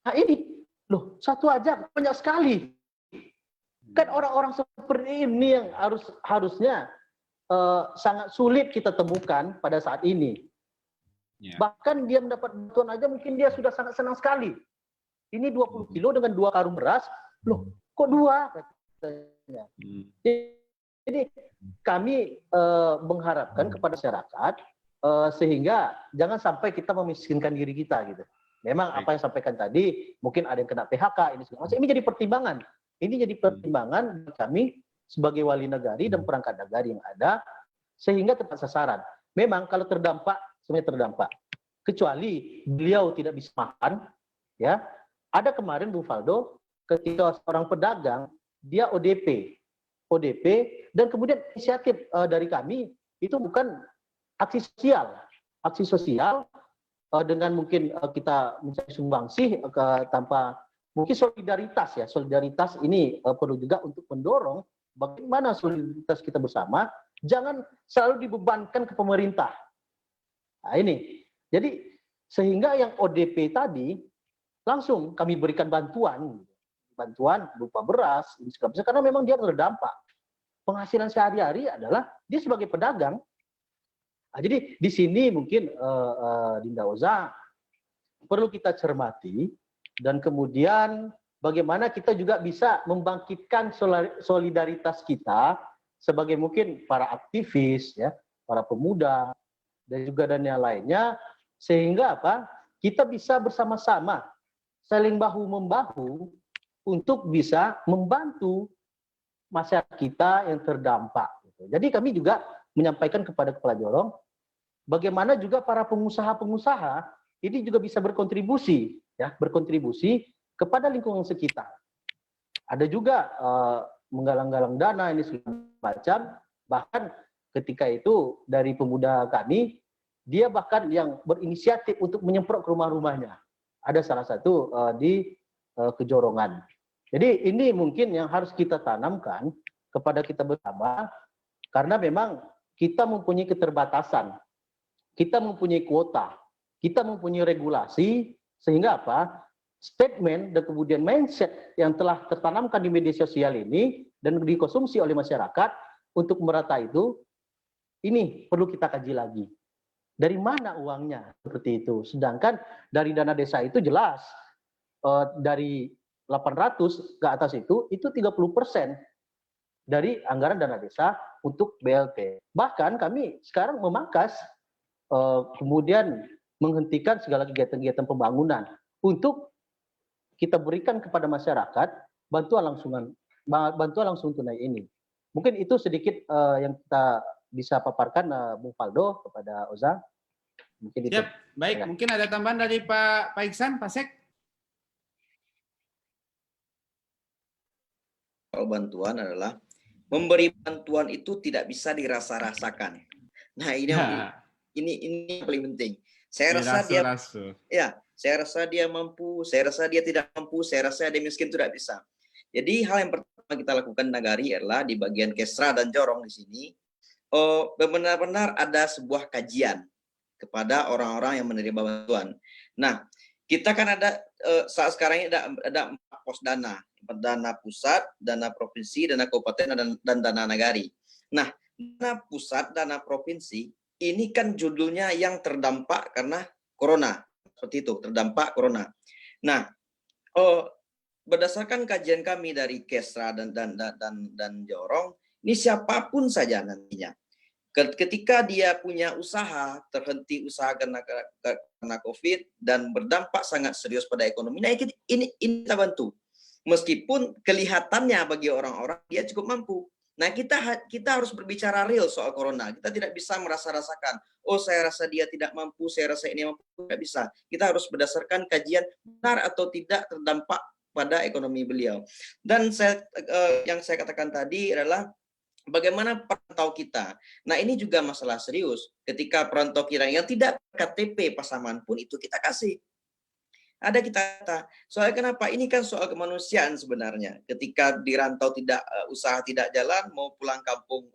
Nah ini, loh satu aja banyak sekali. Kan orang-orang seperti ini yang harusnya sangat sulit kita temukan pada saat ini. Yeah. Bahkan dia mendapat bantuan aja mungkin dia sudah sangat senang sekali. Ini 20 kilo dengan 2 karung beras. Loh, kok 2? Katanya. Jadi kami mengharapkan kepada masyarakat sehingga jangan sampai kita memiskinkan diri kita gitu. Memang apa yang sampaikan tadi mungkin ada yang kena PHK ini segala macam. Ini jadi pertimbangan. Ini jadi pertimbangan kami sebagai Wali Nagari dan perangkat nagari yang ada sehingga tepat sasaran. Memang kalau terdampak semuanya terdampak. Kecuali beliau tidak bisa makan, ya. Ada kemarin Bung Faldo ketika seorang pedagang dia ODP dan kemudian inisiatif dari kami itu bukan aksi sosial dengan mungkin kita mencari sumbangsih tanpa mungkin solidaritas ini perlu juga untuk mendorong bagaimana solidaritas kita bersama jangan selalu dibebankan ke pemerintah. Nah ini, jadi sehingga yang ODP tadi langsung kami berikan bantuan berupa beras, karena memang dia terdampak. Penghasilan sehari-hari adalah dia sebagai pedagang. Nah, jadi di sini mungkin Dinda Oza perlu kita cermati dan kemudian bagaimana kita juga bisa membangkitkan solidaritas kita sebagai mungkin para aktivis, ya, para pemuda dan yang lainnya, sehingga kita bisa bersama-sama saling bahu-membahu untuk bisa membantu masyarakat kita yang terdampak. Jadi kami juga menyampaikan kepada Kepala Jorong, bagaimana juga para pengusaha-pengusaha ini juga bisa berkontribusi kepada lingkungan sekitar. Ada juga menggalang-galang dana ini segala macam, bahkan ketika itu dari pemuda kami, dia bahkan yang berinisiatif untuk menyemprot ke rumah-rumahnya. Ada salah satu di Kejorongan. Jadi ini mungkin yang harus kita tanamkan kepada kita bersama, karena memang kita mempunyai keterbatasan, kita mempunyai kuota, kita mempunyai regulasi, sehingga apa? Statement dan kemudian mindset yang telah tertanamkan di media sosial ini dan dikonsumsi oleh masyarakat untuk merata itu, ini perlu kita kaji lagi. Dari mana uangnya? Seperti itu. Sedangkan dari dana desa itu jelas, dari 800 ke atas itu 30% dari anggaran dana desa untuk BLT. Bahkan kami sekarang memangkas, kemudian menghentikan segala kegiatan-kegiatan pembangunan untuk kita berikan kepada masyarakat bantuan langsung tunai ini. Mungkin itu sedikit yang kita bisa paparkan, Bung Faldo, kepada Oza. Mungkin itu. Siap, baik. Ya. Mungkin ada tambahan dari Pak Iksan, Pak Sek? Kalau bantuan adalah memberi bantuan itu tidak bisa dirasa-rasakan. Nah, ini yang paling penting. Saya rasa saya rasa dia mampu, saya rasa dia tidak mampu, saya rasa dia miskin, tidak bisa. Jadi hal yang pertama kita lakukan Nagari adalah di bagian Kesra dan Jorong di sini, benar-benar ada sebuah kajian kepada orang-orang yang menerima bantuan. Nah, kita kan ada saat sekarang ini ada 4 pos dana pusat, dana provinsi, dana kabupaten, dan dana Nagari. Nah, dana pusat, dana provinsi ini kan judulnya yang terdampak karena corona, seperti itu, terdampak corona. Nah, berdasarkan kajian kami dari Kesra dan Jorong, ini siapapun saja nantinya, ketika dia punya usaha, terhenti usaha karena COVID dan berdampak sangat serius pada ekonomi, nah ini kita bantu. Meskipun kelihatannya bagi orang-orang dia cukup mampu. Nah, kita harus berbicara real soal corona. Kita tidak bisa merasa-rasakan, oh saya rasa dia tidak mampu, saya rasa ini mampu, tidak bisa. Kita harus berdasarkan kajian benar atau tidak terdampak pada ekonomi beliau. Dan yang saya katakan tadi adalah bagaimana perantau kita. Nah, ini juga masalah serius. Ketika perantau kita yang tidak KTP Pasaman pun itu kita kasih. Ada kita kata. Soalnya kenapa? Ini kan soal kemanusiaan sebenarnya. Ketika di rantau usaha tidak jalan, mau pulang kampung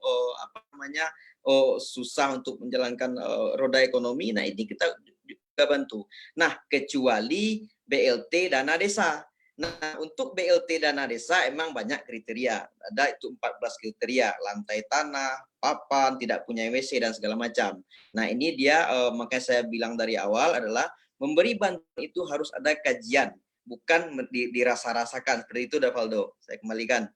susah untuk menjalankan roda ekonomi. Nah, ini kita juga bantu. Nah, kecuali BLT dana desa. Nah, untuk BLT dana desa emang banyak kriteria. Ada itu 14 kriteria, lantai tanah, papan, tidak punya WC dan segala macam. Nah, ini dia makanya saya bilang dari awal adalah memberi bantuan itu harus ada kajian, bukan dirasa-rasakan. Seperti itu, Davaldo. Saya kembalikan.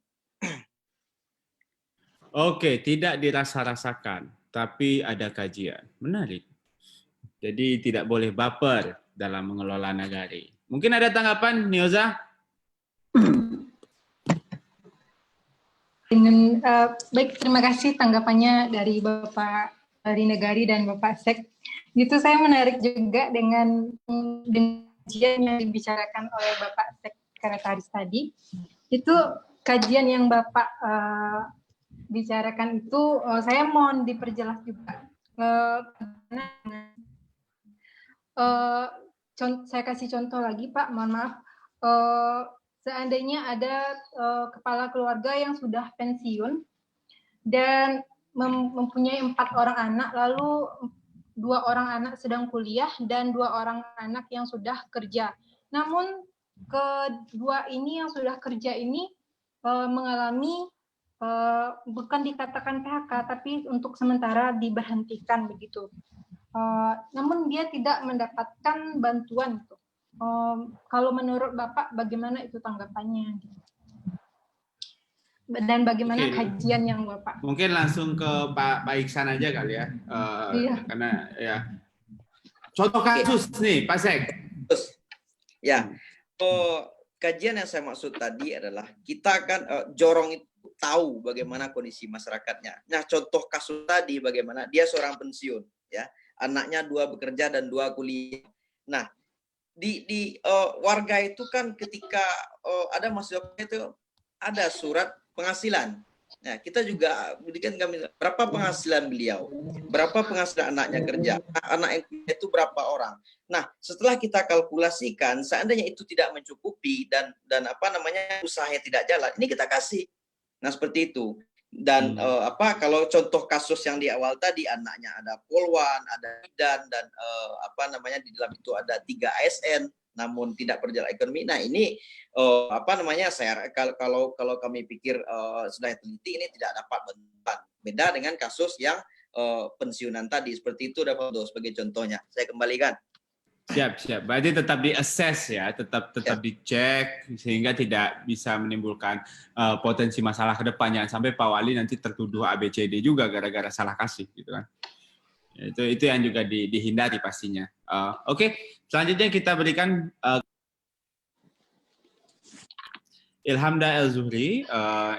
Oke, tidak dirasa-rasakan, tapi ada kajian. Menarik. Jadi tidak boleh baper dalam mengelola Nagari. Mungkin ada tanggapan, Nioza? Baik, terima kasih tanggapannya dari Bapak dari Nagari dan Bapak Sek. Itu saya menarik juga dengan kajian yang dibicarakan oleh Bapak Sekretaris tadi. Itu kajian yang Bapak bicarakan itu saya mohon diperjelas juga. Saya kasih contoh lagi, Pak, mohon maaf. Seandainya ada kepala keluarga yang sudah pensiun dan mempunyai 4 orang anak, lalu 2 orang anak sedang kuliah dan 2 orang anak yang sudah kerja. Namun kedua ini yang sudah kerja ini mengalami bukan dikatakan PHK, tapi untuk sementara diberhentikan begitu. Namun dia tidak mendapatkan bantuan itu. Kalau menurut Bapak bagaimana itu tanggapannya? Dan bagaimana kajian yang Bapak? Mungkin langsung ke Pak Iksan aja kali ya. Iya. Karena ya. Contoh kasus nih, Pak Sek. Ya. Kajian yang saya maksud tadi adalah kita kan Jorong itu tahu bagaimana kondisi masyarakatnya. Nah, contoh kasus tadi bagaimana dia seorang pensiun, ya. Anaknya 2 bekerja dan 2 kuliah. Nah, di warga itu kan ketika ada mahasiswa itu ada surat penghasilan. Nah, kita juga berikan kami berapa penghasilan beliau, berapa penghasilan anaknya kerja, anak itu berapa orang. Nah, setelah kita kalkulasikan, seandainya itu tidak mencukupi dan usahanya tidak jalan, ini kita kasih. Nah, seperti itu. Dan kalau contoh kasus yang di awal tadi, anaknya ada Polwan, ada bidan, dan di dalam itu ada 3 ASN, namun tidak berjalan ekonomi. Nah, ini saya kalau kami pikir sudah teliti, ini tidak dapat beban. Beda dengan kasus yang pensiunan tadi, seperti itu Davaldo sebagai contohnya. Saya kembalikan. Siap. Berarti tetap di-assess ya, tetap dicek sehingga tidak bisa menimbulkan potensi masalah ke depannya. Sampai Pak Wali nanti tertuduh ABCD juga gara-gara salah kasih gitu kan. Itu yang juga dihindari pastinya. Oke, selanjutnya kita berikan Ilhamda El-Zuhri.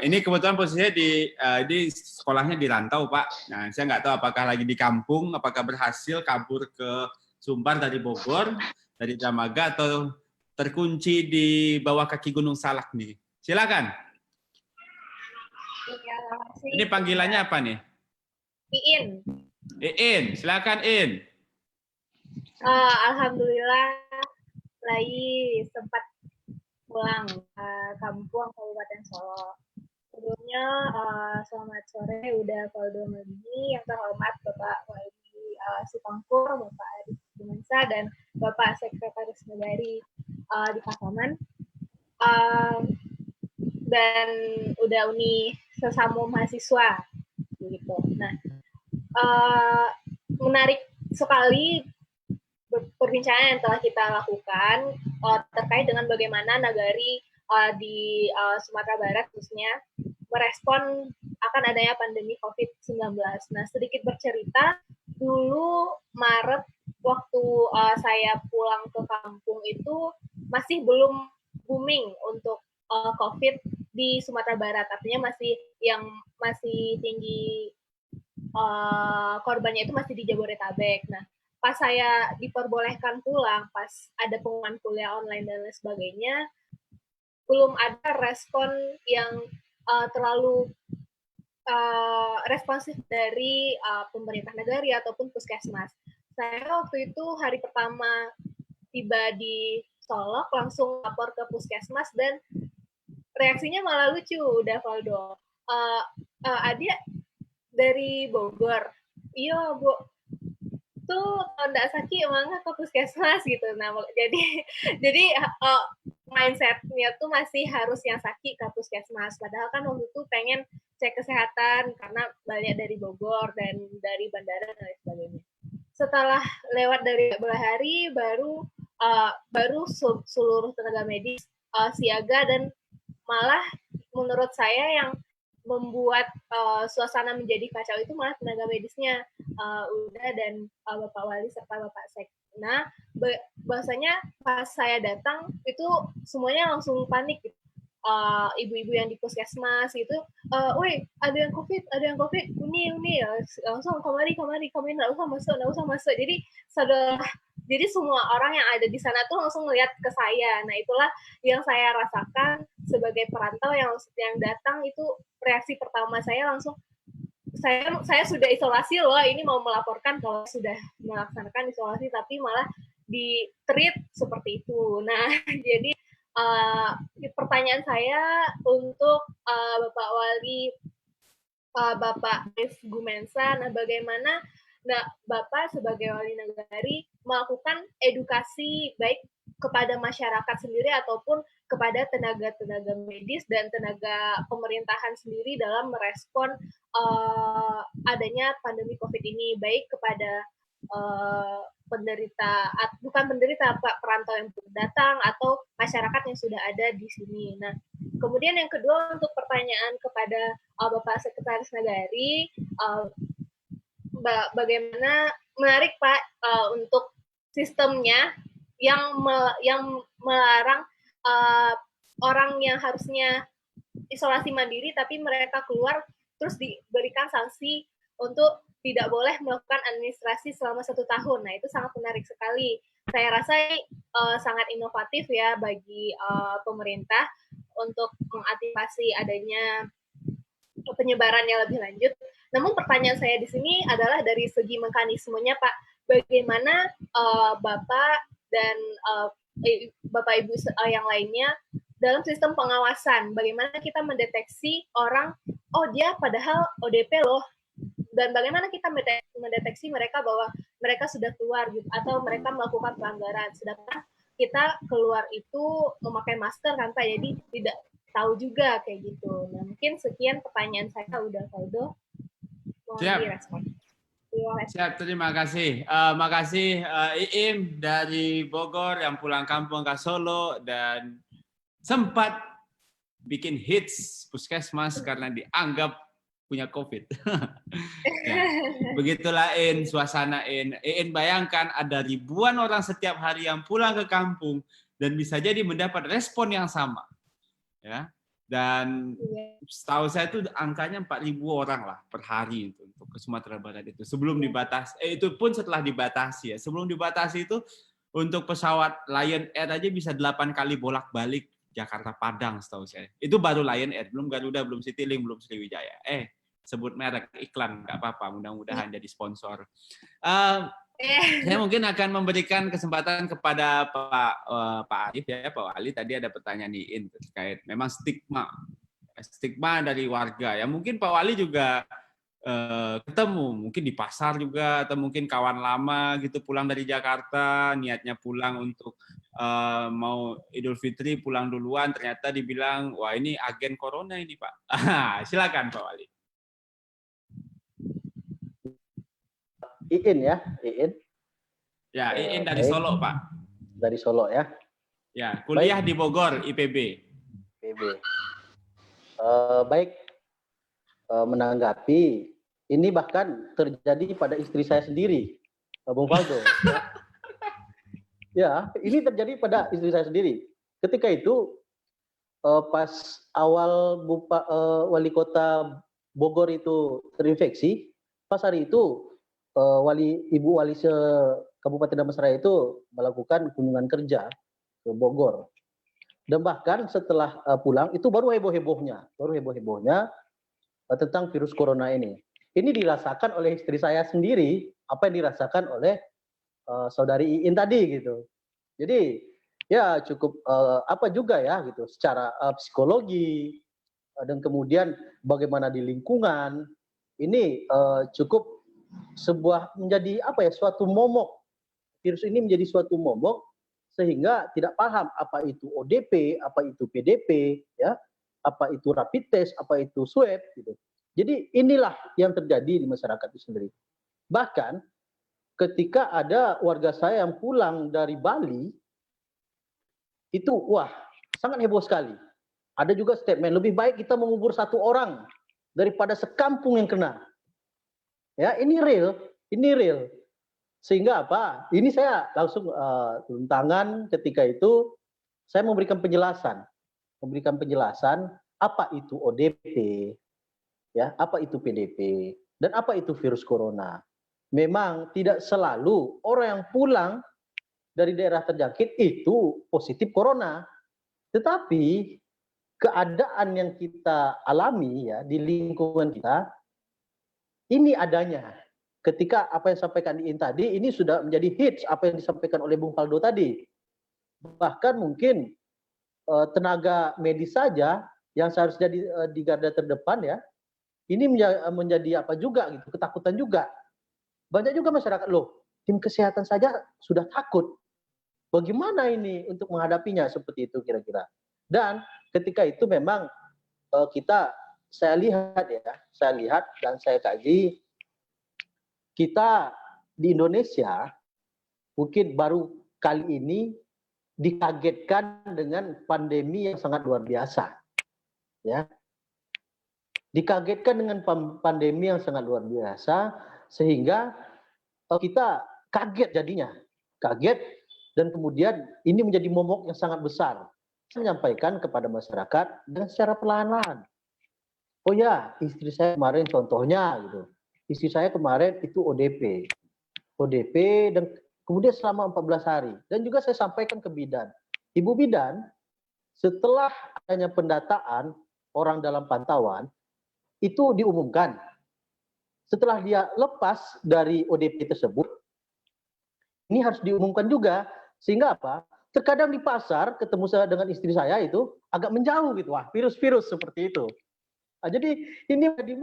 Ini kebetulan posisinya di sekolahnya di rantau, Pak. Nah, saya nggak tahu apakah lagi di kampung, apakah berhasil kabur ke Sumbar dari Bogor, dari Dramaga, atau terkunci di bawah kaki Gunung Salak nih. Silakan. Ya, ini panggilannya apa nih? Iin, silakan In. Alhamdulillah, lagi sempat pulang ke kampung Kabupaten Solo. Sebelumnya, selamat sore udah Valdo Maldini, yang terhormat Bapak Wali Sipangkur, Bapak Arif Gumensa, dan Bapak Sekretaris Nagari di Pasaman. Dan udah Uni sesama mahasiswa gitu. Nah, menarik sekali perbincangan yang telah kita lakukan terkait dengan bagaimana Nagari di Sumatera Barat khususnya merespon akan adanya pandemi COVID-19. Nah, sedikit bercerita, dulu Maret waktu saya pulang ke kampung itu masih belum booming untuk COVID di Sumatera Barat, artinya masih tinggi korbannya itu masih di Jabodetabek. Nah, pas saya diperbolehkan pulang, pas ada pengumuman kuliah online dan lain sebagainya, belum ada respon yang terlalu responsif dari pemerintah Nagari ataupun puskesmas. Saya waktu itu hari pertama tiba di Solok langsung lapor ke puskesmas dan reaksinya malah lucu, Davaldo. Adia dari Bogor, iya Bu, tuh kalau nggak sakit emang ke puskesmas gitu. Nah, jadi mindsetnya tuh masih harus yang sakit ke puskesmas. Padahal kan waktu itu pengen cek kesehatan karena banyak dari Bogor dan dari bandara dan lain sebagainya. Setelah lewat dari beberapa hari baru seluruh tenaga medis siaga, dan malah menurut saya yang membuat suasana menjadi kacau itu malah tenaga medisnya, Uda dan Bapak Wali serta Bapak Sek. Nah, bahwasanya pas saya datang itu semuanya langsung panik gitu. Ibu-ibu yang di puskesmas gitu, woi ada yang covid, uni langsung kemari nggak usah masuk. Jadi semua orang yang ada di sana tuh langsung melihat ke saya. Nah, itulah yang saya rasakan sebagai perantau yang datang. Itu reaksi pertama saya langsung, saya sudah isolasi loh, ini mau melaporkan kalau sudah melaksanakan isolasi, tapi malah di-treat seperti itu. Nah, jadi pertanyaan saya untuk Bapak Wali, Bapak Arif Gumensa, nah bagaimana Bapak sebagai Wali Nagari melakukan edukasi baik kepada masyarakat sendiri ataupun kepada tenaga-tenaga medis dan tenaga pemerintahan sendiri dalam merespon adanya pandemi COVID ini, baik kepada perantau yang datang atau masyarakat yang sudah ada di sini. Nah, kemudian yang kedua untuk pertanyaan kepada Bapak Sekretaris Nagari, bagaimana menarik Pak untuk sistemnya yang melarang orang yang harusnya isolasi mandiri tapi mereka keluar terus diberikan sanksi untuk tidak boleh melakukan administrasi selama 1 tahun. Nah, itu sangat menarik sekali. Saya rasa sangat inovatif ya bagi pemerintah untuk mengantisipasi adanya penyebarannya lebih lanjut. Namun pertanyaan saya di sini adalah dari segi mekanismenya, Pak. Bagaimana Bapak dan Bapak Ibu yang lainnya dalam sistem pengawasan? Bagaimana kita mendeteksi orang, oh dia padahal ODP loh, dan bagaimana kita mendeteksi mereka bahwa mereka sudah keluar gitu, atau mereka melakukan pelanggaran, sedangkan kita keluar itu memakai masker kan Pak, jadi tidak tahu juga kayak gitu. Nah, mungkin sekian pertanyaan saya, udah Valdo. Mohon direspon. Siap, terima kasih. Makasih Iim dari Bogor yang pulang kampung ke Solo dan sempat bikin hits puskesmas karena dianggap punya COVID. Ya, begitulah suasana In bayangkan ada ribuan orang setiap hari yang pulang ke kampung dan bisa jadi mendapat respon yang sama. Ya. Dan setahu saya itu angkanya 4.000 orang lah per hari itu untuk ke Sumatera Barat itu. Sebelum dibatasi, itu pun setelah dibatasi ya. Sebelum dibatasi itu untuk pesawat Lion Air aja bisa 8 kali bolak-balik Jakarta Padang setahu saya. Itu baru Lion Air, belum Garuda, belum Citylink, belum Sriwijaya. Sebut merek iklan nggak apa-apa, mudah-mudahan jadi sponsor. Saya mungkin akan memberikan kesempatan kepada Pak Arif ya, Pak Wali. Tadi ada pertanyaan Iin terkait memang stigma dari warga ya. Mungkin Pak Wali juga ketemu mungkin di pasar juga, atau mungkin kawan lama gitu pulang dari Jakarta, niatnya pulang untuk mau Idul Fitri, pulang duluan, ternyata dibilang wah ini agen corona ini Pak. Silakan Pak Wali. Iin ya, Iin. Ya, Iin dari Solo, Pak. Dari Solo ya. Ya, kuliah di Bogor, IPB. IPB. Baik, menanggapi, ini bahkan terjadi pada istri saya sendiri, Bung Valdo. Ya, ini terjadi pada istri saya sendiri. Ketika itu, pas awal wali kota Bogor itu terinfeksi, pas hari itu Ibu Wali Kabupaten Damastraya itu melakukan kunjungan kerja ke Bogor. Dan bahkan setelah pulang itu baru heboh-hebohnya tentang virus corona ini. Ini dirasakan oleh istri saya sendiri, apa yang dirasakan oleh saudari Iin tadi gitu. Jadi ya cukup apa juga ya gitu, secara psikologi dan kemudian bagaimana di lingkungan ini cukup menjadi apa ya, suatu momok. Virus ini menjadi suatu momok sehingga tidak paham apa itu ODP, apa itu PDP, ya, apa itu rapid test, apa itu swab gitu. Jadi inilah yang terjadi di masyarakat itu sendiri. Bahkan ketika ada warga saya yang pulang dari Bali itu wah sangat heboh sekali. Ada juga statement lebih baik kita mengubur 1 orang daripada sekampung yang kena. Ya, ini real. Sehingga apa? Ini saya langsung turun tangan ketika itu saya memberikan penjelasan apa itu ODP, ya, apa itu PDP, dan apa itu virus corona. Memang tidak selalu orang yang pulang dari daerah terjangkit itu positif corona, tetapi keadaan yang kita alami ya di lingkungan kita ini adanya. Ketika apa yang disampaikan Iin tadi, ini sudah menjadi hits apa yang disampaikan oleh Bung Valdo tadi. Bahkan mungkin tenaga medis saja yang seharusnya di garda terdepan ya, ini menjadi apa juga gitu, ketakutan juga. Banyak juga masyarakat, loh, tim kesehatan saja sudah takut. Bagaimana ini untuk menghadapinya seperti itu kira-kira. Dan ketika itu memang saya lihat dan saya kaji, kita di Indonesia mungkin baru kali ini dikagetkan dengan pandemi yang sangat luar biasa. Ya. Dikagetkan dengan pandemi yang sangat luar biasa sehingga kita kaget jadinya. Kaget dan kemudian ini menjadi momok yang sangat besar. Saya menyampaikan kepada masyarakat dan secara perlahan-lahan. Oh ya, istri saya kemarin contohnya gitu. Istri saya kemarin itu ODP dan kemudian selama 14 hari. Dan juga saya sampaikan ke bidan. Ibu bidan, setelah adanya pendataan orang dalam pantauan, itu diumumkan. Setelah dia lepas dari ODP tersebut, ini harus diumumkan juga. Sehingga apa? Terkadang di pasar ketemu saya dengan istri saya itu agak menjauh gitu. Wah, virus-virus seperti itu. Nah, jadi ini menjadi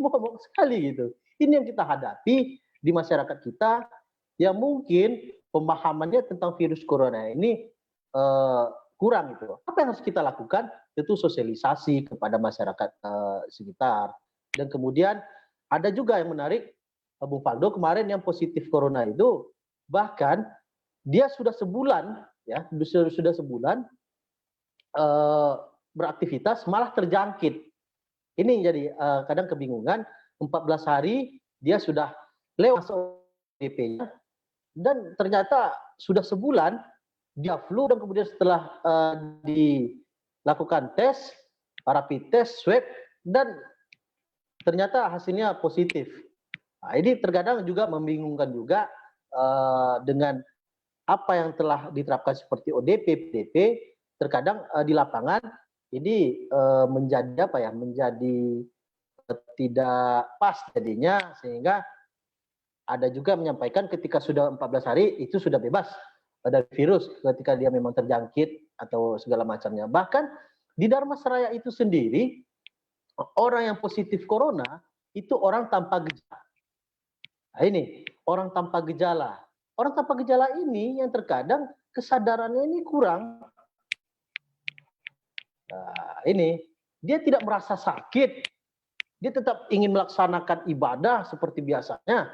momok sekali gitu. Ini yang kita hadapi di masyarakat kita yang mungkin pemahamannya tentang virus corona ini kurang gitu. Apa yang harus kita lakukan? Itu sosialisasi kepada masyarakat sekitar. Dan kemudian ada juga yang menarik, Bung Faldo kemarin yang positif corona itu bahkan dia sudah sebulan ya, sudah sebulan beraktivitas malah terjangkit. Ini jadi kadang kebingungan, 14 hari dia sudah lewat ODP-nya dan ternyata sudah sebulan dia flu dan kemudian setelah dilakukan tes, rapid test, swab dan ternyata hasilnya positif. Nah, ini terkadang juga membingungkan juga dengan apa yang telah diterapkan seperti ODP, PDP, terkadang di lapangan ini menjadi apa ya? Menjadi tidak pas jadinya, sehingga ada juga menyampaikan ketika sudah 14 hari itu sudah bebas dari virus ketika dia memang terjangkit atau segala macamnya. Bahkan di Dharmasraya itu sendiri orang yang positif corona itu orang tanpa gejala. Nah, ini orang tanpa gejala. Orang tanpa gejala ini yang terkadang kesadarannya ini kurang. Nah, ini dia tidak merasa sakit. Dia tetap ingin melaksanakan ibadah seperti biasanya.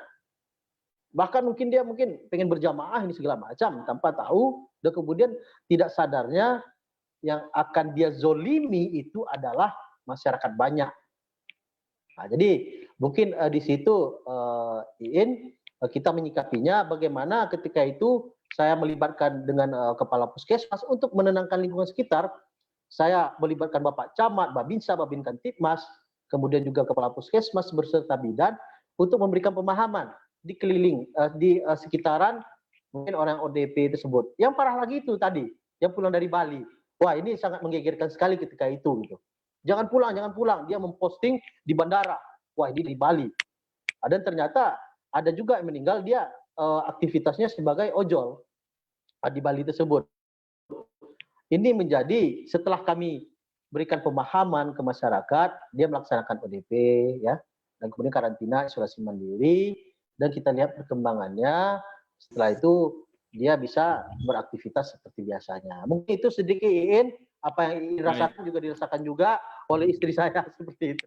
Bahkan mungkin dia pengen berjamaah ini segala macam tanpa tahu, dan kemudian tidak sadarnya yang akan dia zolimi itu adalah masyarakat banyak. Nah, jadi mungkin di situ Iin kita menyikapinya bagaimana ketika itu saya melibatkan dengan kepala puskesmas untuk menenangkan lingkungan sekitar. Saya melibatkan Bapak Camat, Babinsa, Babinkan Tipmas, kemudian juga kepala puskesmas beserta bidan untuk memberikan pemahaman di keliling di sekitaran mungkin orang ODP tersebut. Yang parah lagi itu tadi yang pulang dari Bali. Wah, ini sangat menggegerkan sekali ketika itu gitu. Jangan pulang, jangan pulang. Dia memposting di bandara. Wah, ini di Bali. Dan ternyata ada juga yang meninggal, dia aktivitasnya sebagai ojol di Bali tersebut. Ini menjadi setelah kami berikan pemahaman ke masyarakat, dia melaksanakan ODP ya, dan kemudian karantina isolasi mandiri, dan kita lihat perkembangannya. Setelah itu dia bisa beraktivitas seperti biasanya. Mungkin itu sedikit Iin, apa yang dirasakan juga dirasakan juga oleh istri saya seperti itu.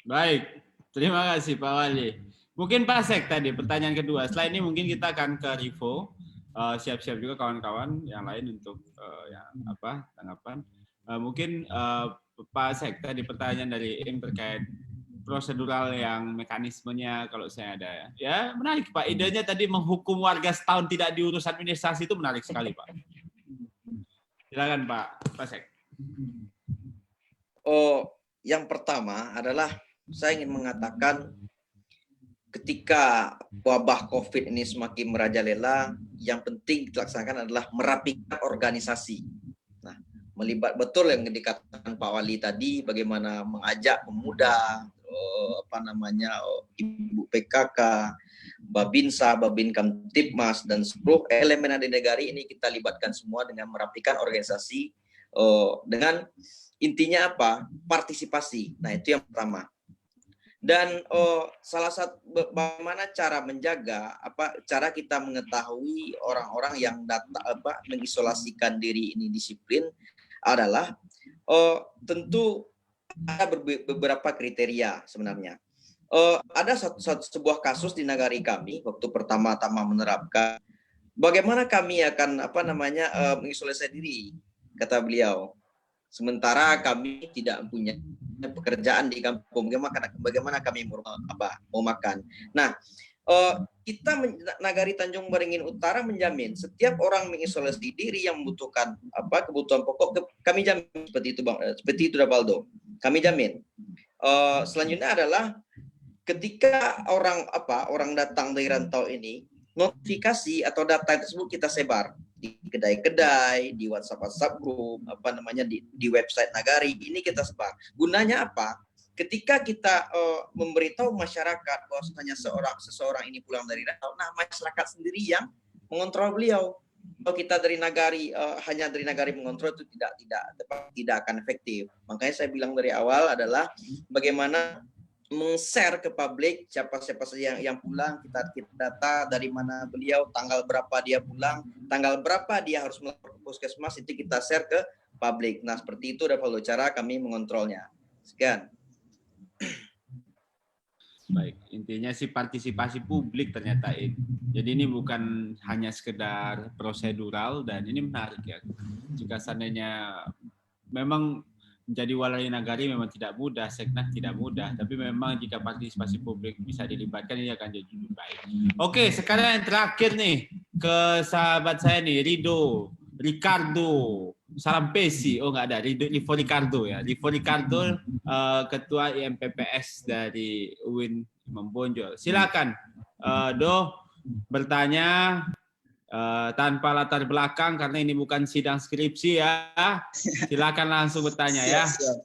Baik, terima kasih Pak Wali. Mungkin Pak Sek tadi pertanyaan kedua. Setelah ini mungkin kita akan ke Rivo. Siap-siap juga kawan-kawan yang lain untuk tanggapan. Mungkin Pak Sek tadi pertanyaan dari Iin terkait prosedural yang mekanismenya kalau saya ada ya menarik Pak, idenya tadi menghukum warga setahun tidak diurus administrasi itu menarik sekali Pak. Silakan Pak Sek. Yang pertama adalah saya ingin mengatakan ketika wabah COVID ini semakin merajalela, yang penting dilaksanakan adalah merapikan organisasi. Nah, melibat betul yang dikatakan Pak Wali tadi, bagaimana mengajak pemuda, Ibu PKK, Babinsa, Babinkan Tipmas, dan seluruh elemen di negara ini kita libatkan semua dengan merapikan organisasi dengan intinya apa? Partisipasi. Nah, itu yang pertama. Dan salah satu bagaimana cara menjaga cara kita mengetahui orang-orang yang mengisolasikan diri ini disiplin adalah tentu ada beberapa kriteria sebenarnya. Ada sebuah kasus di negari kami waktu pertama-tama menerapkan bagaimana kami akan mengisolasi diri, kata beliau. Sementara kami tidak punya pekerjaan di kampung, bagaimana kami mau makan. Nah, kita Nagari Tanjung Beringin Utara menjamin setiap orang mengisolasi diri yang membutuhkan kebutuhan pokok, kami jamin seperti itu Dabaldo. Kami jamin. Selanjutnya adalah ketika orang datang dari rantau ini, notifikasi atau data tersebut kita sebar di kedai-kedai, di WhatsApp group, di website Nagari, ini kita sebar. Gunanya apa? ketika kita memberitahu masyarakat bahwasanya seseorang ini pulang dari rantau, nah masyarakat sendiri yang mengontrol beliau. Kalau kita dari Nagari hanya dari Nagari mengontrol itu tidak akan efektif. Makanya saya bilang dari awal adalah bagaimana meng-share ke publik siapa saja yang pulang, kita data dari mana beliau, tanggal berapa dia pulang, tanggal berapa dia harus melapor ke puskesmas, itu kita share ke publik. Nah, seperti itu adalah cara kami mengontrolnya. Sekian. Baik, intinya sih partisipasi publik ternyata ini. Jadi ini bukan hanya sekedar prosedural, dan ini menarik ya. Jika seandainya memang menjadi Walai Nagari memang tidak mudah, Seknak tidak mudah, tapi memang jika partisipasi publik bisa dilibatkan, ini akan jadi lebih baik. Oke, sekarang yang terakhir nih, ke sahabat saya nih, Ricardo Salampesi. Oh nggak ada, Rivo Ricardo ya. Rivo Ricardo, Ketua IMPPS dari UIN Imam Bonjol. Silakan, Do, bertanya tanpa latar belakang karena ini bukan sidang skripsi ya. Silakan langsung bertanya ya. Siap.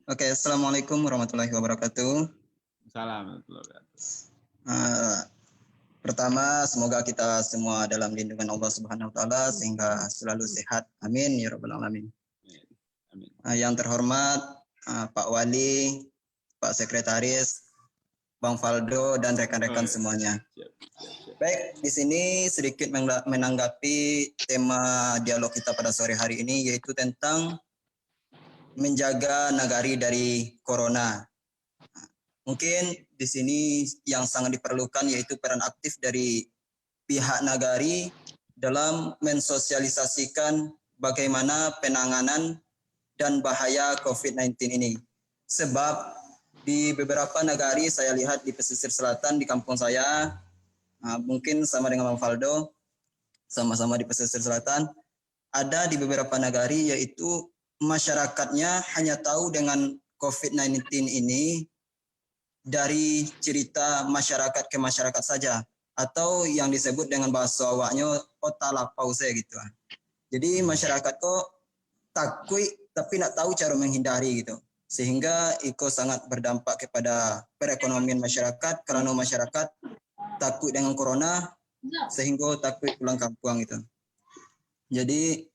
Oke, Assalamualaikum warahmatullahi wabarakatuh. Assalamualaikum. Pertama, semoga kita semua dalam lindungan Allah Subhanahu wa taala sehingga selalu sehat. Amin ya rabbal alamin. Amin. Yang terhormat Pak Wali, Pak Sekretaris, Bang Faldo dan rekan-rekan semuanya. Baik, di sini sedikit menanggapi tema dialog kita pada sore hari ini, yaitu tentang menjaga Nagari dari corona. Mungkin di sini yang sangat diperlukan yaitu peran aktif dari pihak Nagari dalam mensosialisasikan bagaimana penanganan dan bahaya COVID-19 ini. Sebab di beberapa Nagari saya lihat di pesisir selatan di kampung saya, mungkin sama dengan Bang Faldo, sama-sama di pesisir selatan, ada di beberapa Nagari yaitu masyarakatnya hanya tahu dengan COVID-19 ini dari cerita masyarakat ke masyarakat saja, atau yang disebut dengan bahasa awaknya otalapause gitu. Jadi masyarakat kok takut tapi nak tahu cara menghindari gitu. Sehingga itu sangat berdampak kepada perekonomian masyarakat karena masyarakat takut dengan corona sehingga takut pulang kampung gitu. Jadi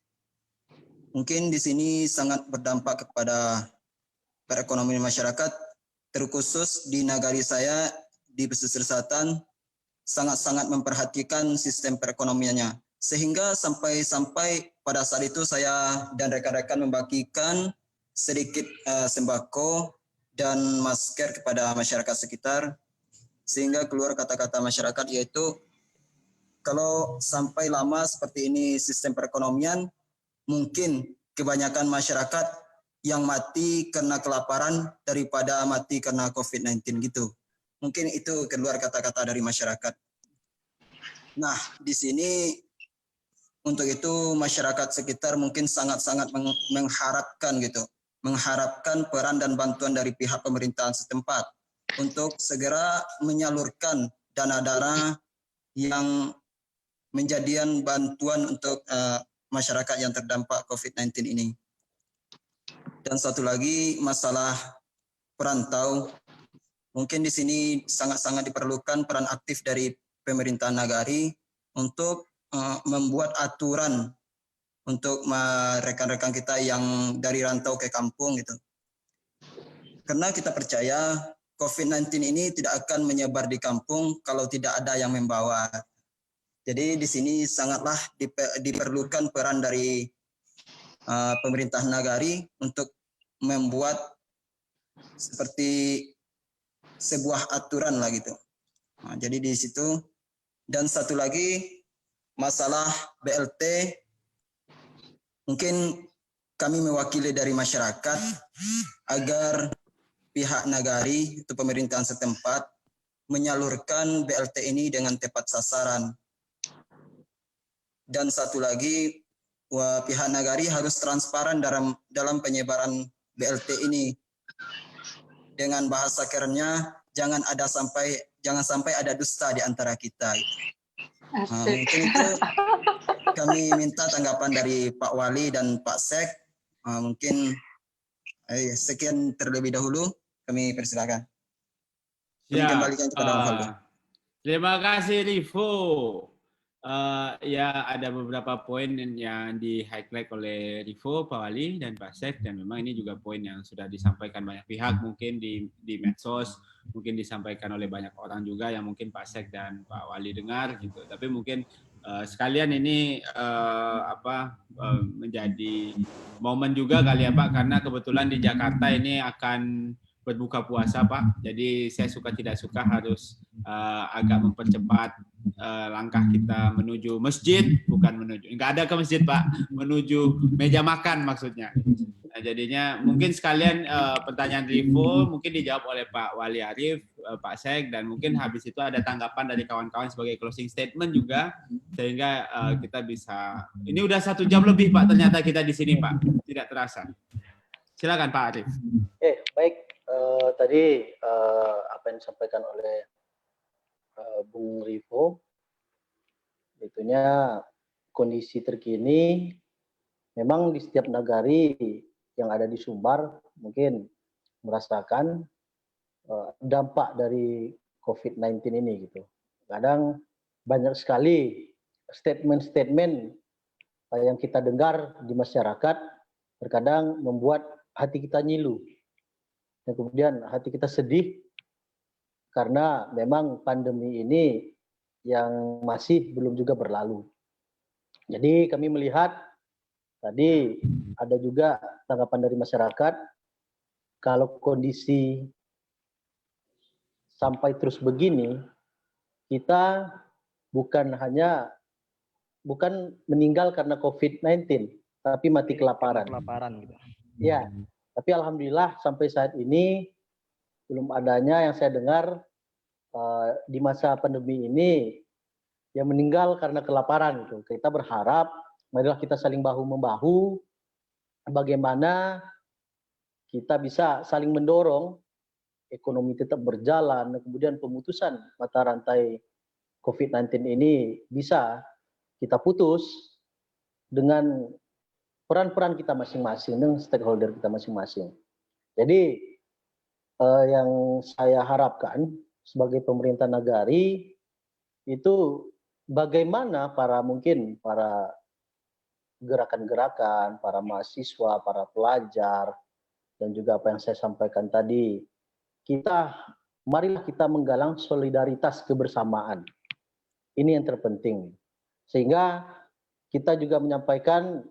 mungkin di sini sangat berdampak kepada perekonomian masyarakat, terkhusus di Nagari saya di pesisir selatan sangat-sangat memperhatikan sistem perekonomiannya. Sehingga sampai pada saat itu saya dan rekan-rekan membagikan sedikit sembako dan masker kepada masyarakat sekitar, sehingga keluar kata-kata masyarakat yaitu kalau sampai lama seperti ini sistem perekonomian, mungkin kebanyakan masyarakat yang mati karena kelaparan daripada mati karena COVID-19 gitu. Mungkin itu keluar kata-kata dari masyarakat. Nah, di sini untuk itu masyarakat sekitar mungkin sangat-sangat mengharapkan gitu, mengharapkan peran dan bantuan dari pihak pemerintahan setempat untuk segera menyalurkan dana-dana yang menjadikan bantuan untuk masyarakat yang terdampak COVID-19 ini. Dan satu lagi masalah perantau, mungkin di sini sangat-sangat diperlukan peran aktif dari pemerintahan Nagari untuk membuat aturan untuk rekan-rekan kita yang dari rantau ke kampung gitu. Karena kita percaya COVID-19 ini tidak akan menyebar di kampung kalau tidak ada yang membawa. Jadi di sini sangatlah diperlukan peran dari pemerintah Nagari untuk membuat seperti sebuah aturan lah gitu. Nah, jadi di situ. Dan satu lagi masalah BLT, mungkin kami mewakili dari masyarakat agar pihak Nagari itu pemerintahan setempat menyalurkan BLT ini dengan tepat sasaran. Dan satu lagi, pihak Nagari harus transparan dalam penyebaran BLT ini. Dengan bahasa kerennya, jangan sampai ada dusta di antara kita. Mungkin itu kami minta tanggapan dari Pak Wali dan Pak Sek. Mungkin Sekian terlebih dahulu, kami persilakan. Kami Siap. kembalikan kepada Bang Faldo. Terima kasih Rivo. Ya, ada beberapa poin yang di-highlight oleh Rivo, Pak Wali, dan Pak Sek, dan memang ini juga poin yang sudah disampaikan banyak pihak, mungkin di medsos, mungkin disampaikan oleh banyak orang juga yang mungkin Pak Sek dan Pak Wali dengar gitu. Tapi mungkin sekalian ini menjadi momen juga kali ya Pak, karena kebetulan di Jakarta ini akan berbuka puasa Pak. Jadi saya suka tidak suka harus agak mempercepat langkah kita menuju masjid, bukan menuju, nggak ada ke masjid Pak, menuju meja makan maksudnya. Nah, jadinya mungkin sekalian pertanyaan Rivo mungkin dijawab oleh Pak Wali Arief, Pak Sek, dan mungkin habis itu ada tanggapan dari kawan-kawan sebagai closing statement juga, sehingga kita bisa, ini udah 1 jam lebih Pak ternyata kita di sini Pak, tidak terasa. Silakan Pak Arief. Baik, tadi apa yang disampaikan oleh Bung Rivo, itunya kondisi terkini memang di setiap nagari yang ada di Sumbar mungkin merasakan dampak dari COVID-19 ini gitu. Kadang banyak sekali statement-statement yang kita dengar di masyarakat terkadang membuat hati kita nyilu dan kemudian hati kita sedih karena memang pandemi ini yang masih belum juga berlalu. Jadi kami melihat tadi ada juga tanggapan dari masyarakat, kalau kondisi sampai terus begini, kita bukan meninggal karena COVID-19, tapi mati kelaparan. Gitu. Ya, tapi alhamdulillah sampai saat ini belum adanya yang saya dengar di masa pandemi ini yang meninggal karena kelaparan. Gitu. Kita berharap, marilah kita saling bahu-membahu, bagaimana kita bisa saling mendorong ekonomi tetap berjalan, dan kemudian pemutusan mata rantai COVID-19 ini bisa kita putus dengan peran-peran kita masing-masing, dengan stakeholder kita masing-masing. Jadi yang saya harapkan sebagai pemerintah nagari itu bagaimana para gerakan-gerakan, para mahasiswa, para pelajar, dan juga apa yang saya sampaikan tadi, marilah kita menggalang solidaritas kebersamaan. Ini yang terpenting. Sehingga kita juga menyampaikan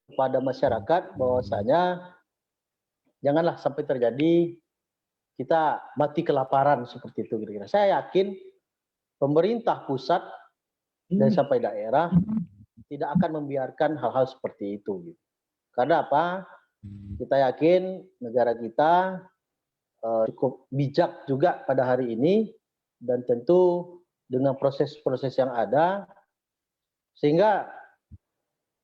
kepada masyarakat bahwasanya janganlah sampai terjadi kita mati kelaparan seperti itu kira-kira. Saya yakin pemerintah pusat dan sampai daerah tidak akan membiarkan hal-hal seperti itu. Karena apa? Kita yakin negara kita cukup bijak juga pada hari ini, dan tentu dengan proses-proses yang ada, sehingga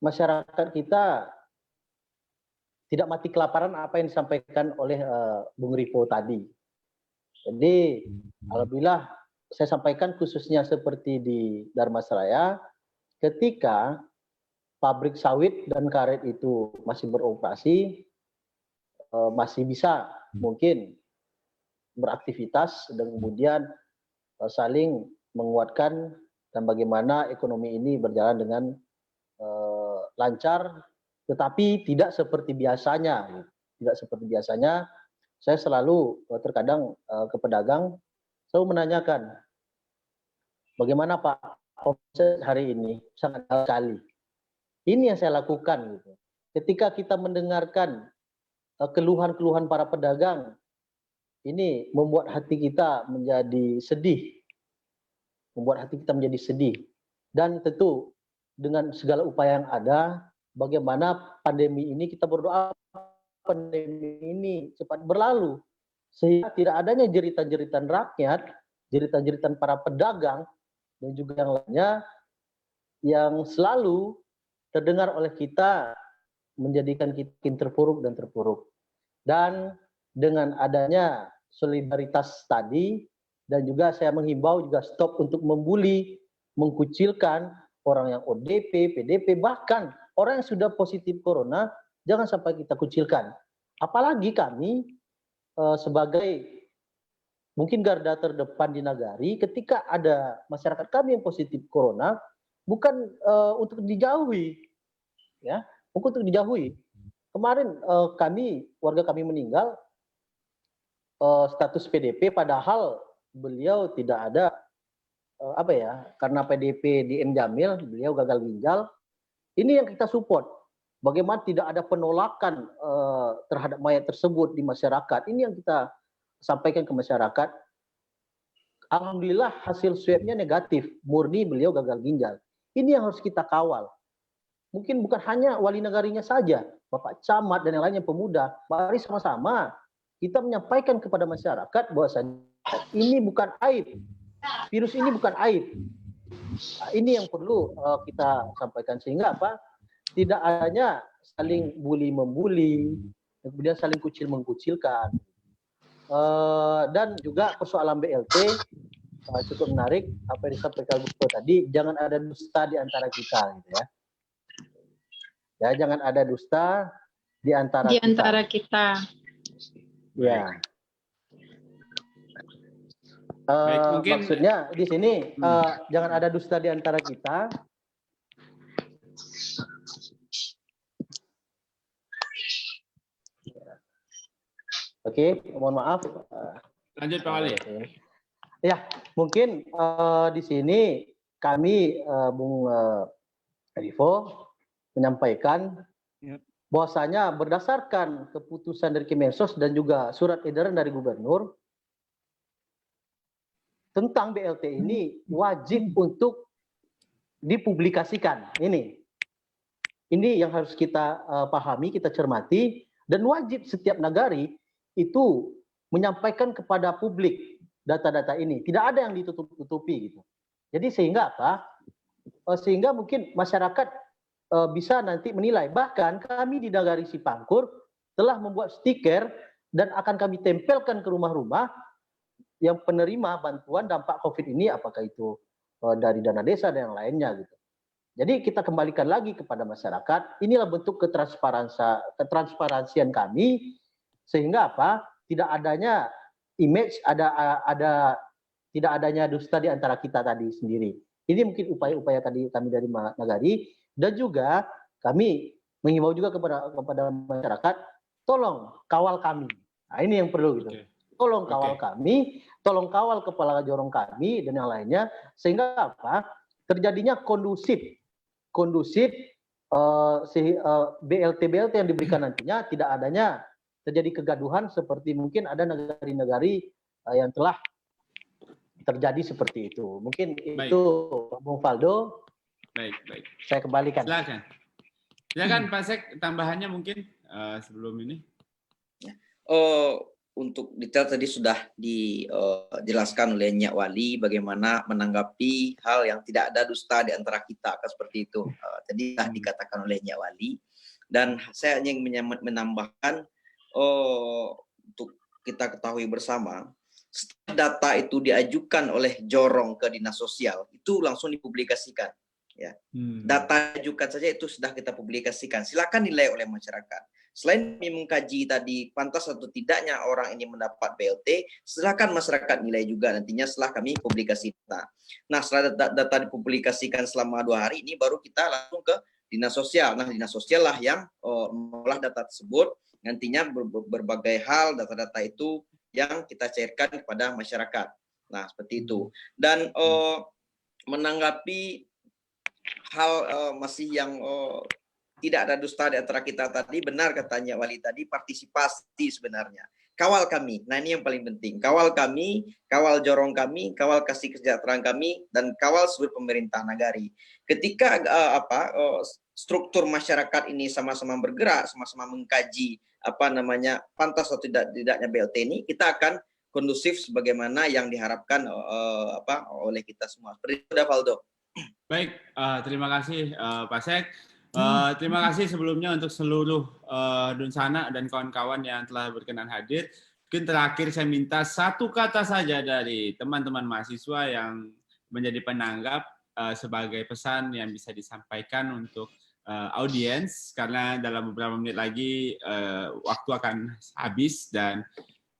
masyarakat kita tidak mati kelaparan apa yang disampaikan oleh Bung Rivo tadi. Jadi alhamdulillah saya sampaikan khususnya seperti di Dharmasraya, ketika pabrik sawit dan karet itu masih beroperasi, masih bisa mungkin beraktivitas dan kemudian saling menguatkan dan bagaimana ekonomi ini berjalan dengan lancar, tetapi tidak seperti biasanya. Tidak seperti biasanya. Saya selalu terkadang ke pedagang selalu menanyakan, bagaimana Pak omset hari ini? Sangat sekali. Ini yang saya lakukan. Gitu. Ketika kita mendengarkan keluhan-keluhan para pedagang, ini membuat hati kita menjadi sedih. Membuat hati kita menjadi sedih. Dan tentu dengan segala upaya yang ada, bagaimana pandemi ini kita berdoa pandemi ini cepat berlalu. Sehingga tidak adanya jeritan-jeritan rakyat, jeritan-jeritan para pedagang, dan juga yang lainnya, yang selalu terdengar oleh kita, menjadikan kita terpuruk dan terpuruk. Dan dengan adanya solidaritas tadi, dan juga saya menghimbau juga stop untuk membuli, mengkucilkan orang yang ODP, PDP, bahkan orang yang sudah positif corona, jangan sampai kita kucilkan. Apalagi kami sebagai mungkin garda terdepan di Nagari, ketika ada masyarakat kami yang positif corona, bukan untuk dijauhi, ya, bukan untuk dijauhi. Kemarin warga kami meninggal status PDP, padahal beliau tidak ada karena PDP di M Jamil, beliau gagal ginjal. Ini yang kita support. Bagaimana tidak ada penolakan terhadap mayat tersebut di masyarakat. Ini yang kita sampaikan ke masyarakat. Alhamdulillah hasil swabnya negatif, murni beliau gagal ginjal. Ini yang harus kita kawal. Mungkin bukan hanya wali negarinya saja, Bapak Camat dan yang lainnya pemuda. Mari sama-sama kita menyampaikan kepada masyarakat bahwasanya ini bukan aib. Virus ini bukan aib. Ini yang perlu kita sampaikan, sehingga tidak adanya saling bully membuli, kemudian saling kucil mengkucilkan. Dan juga persoalan BLT cukup menarik apa yang disampaikan Bu tadi, jangan ada dusta di antara kita, gitu ya. Ya, jangan ada dusta di antara kita. Ya. Maksudnya di sini jangan ada dusta di antara kita. Oke, mohon maaf. Lanjut Pak Wali. Ya, mungkin di sini kami Bung Rivo menyampaikan bahwasanya berdasarkan keputusan dari Kemensos dan juga surat edaran dari Gubernur tentang BLT ini wajib untuk dipublikasikan. Ini yang harus kita pahami, kita cermati, dan wajib setiap nagari itu menyampaikan kepada publik data-data ini. Tidak ada yang ditutup-tutupi gitu. Jadi sehingga sehingga mungkin masyarakat bisa nanti menilai. Bahkan kami di Nagari Sipangkur telah membuat stiker dan akan kami tempelkan ke rumah-rumah yang penerima bantuan dampak COVID ini, apakah itu dari dana desa dan yang lainnya gitu. Jadi kita kembalikan lagi kepada masyarakat. Inilah bentuk ketransparansian kami, sehingga tidak adanya image, tidak adanya dusta di antara kita tadi sendiri. Ini mungkin upaya-upaya tadi kami dari Nagari, dan juga kami mengimbau juga kepada masyarakat, tolong kawal kami. Nah, ini yang perlu gitu. Tolong kawal kami, tolong kawal kepala jorong kami dan yang lainnya, sehingga terjadinya kondusif BLT yang diberikan nantinya tidak adanya terjadi kegaduhan seperti mungkin ada negari-negari yang telah terjadi seperti itu. Mungkin itu Bung Faldo. Baik. Saya kembalikan. Silakan Pak Sek, tambahannya mungkin sebelum ini. Untuk detail tadi sudah dijelaskan oleh Nyak Wali bagaimana menanggapi hal yang tidak ada dusta di antara kita, seperti itu. Tadi sudah dikatakan oleh Nyak Wali, dan saya ingin menambahkan untuk kita ketahui bersama, setelah data itu diajukan oleh jorong ke dinas sosial, itu langsung dipublikasikan. Ya, data diajukan saja itu sudah kita publikasikan. Silakan nilai oleh masyarakat. Selain kami mengkaji tadi pantas atau tidaknya orang ini mendapat BLT, silakan masyarakat nilai juga nantinya setelah kami publikasi data. Nah, setelah data dipublikasikan selama 2 hari ini, baru kita langsung ke dinas sosial. Nah, dinas sosial lah yang mengolah data tersebut. Nantinya berbagai hal data-data itu yang kita cairkan kepada masyarakat. Nah, seperti itu. Dan menanggapi hal masih yang tidak ada dusta di antara kita tadi, benar katanya Wali tadi, partisipasi sebenarnya. Kawal kami, nah ini yang paling penting. Kawal kami, kawal jorong kami, kawal kasih kesejahteraan kami, dan kawal seluruh pemerintah Nagari. Ketika struktur masyarakat ini sama-sama bergerak, sama-sama mengkaji pantas atau tidaknya BLT ini, kita akan kondusif sebagaimana yang diharapkan oleh kita semua. Seperti itu, Valdo. Baik, terima kasih Pak Sek. Terima kasih sebelumnya untuk seluruh Dunsana dan kawan-kawan yang telah berkenan hadir. Mungkin terakhir saya minta satu kata saja dari teman-teman mahasiswa yang menjadi penanggap sebagai pesan yang bisa disampaikan untuk audiens karena dalam beberapa menit lagi waktu akan habis dan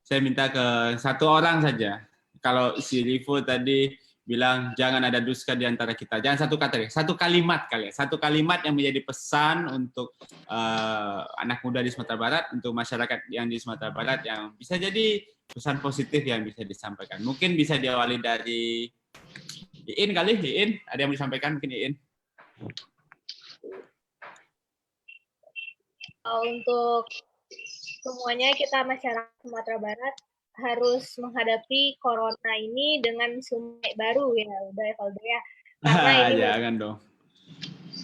saya minta ke satu orang saja. Kalau si Rivo tadi bilang jangan ada dusta di antara kita. Jangan satu kata, satu kalimat kali ya. Satu kalimat yang menjadi pesan untuk anak muda di Sumatera Barat, untuk masyarakat yang di Sumatera Barat yang bisa jadi pesan positif yang bisa disampaikan. Mungkin bisa diawali dari Iin kali, Iin. Ada yang mau disampaikan mungkin Iin? Untuk semuanya kita masyarakat Sumatera Barat harus menghadapi corona ini dengan sungai baru ya, udah Valdo ya. Karena ini jangan dong.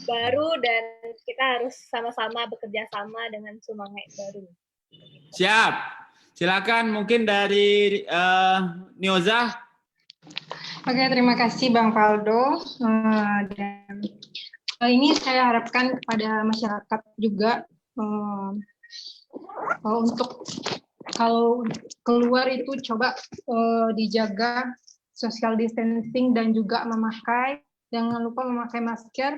Baru dan kita harus sama-sama bekerja sama dengan sungai baru. Siap. Silakan mungkin dari Nioza. Oke, terima kasih Bang Valdo. Dan ini saya harapkan kepada masyarakat juga untuk kalau keluar itu coba dijaga social distancing dan juga jangan lupa memakai masker.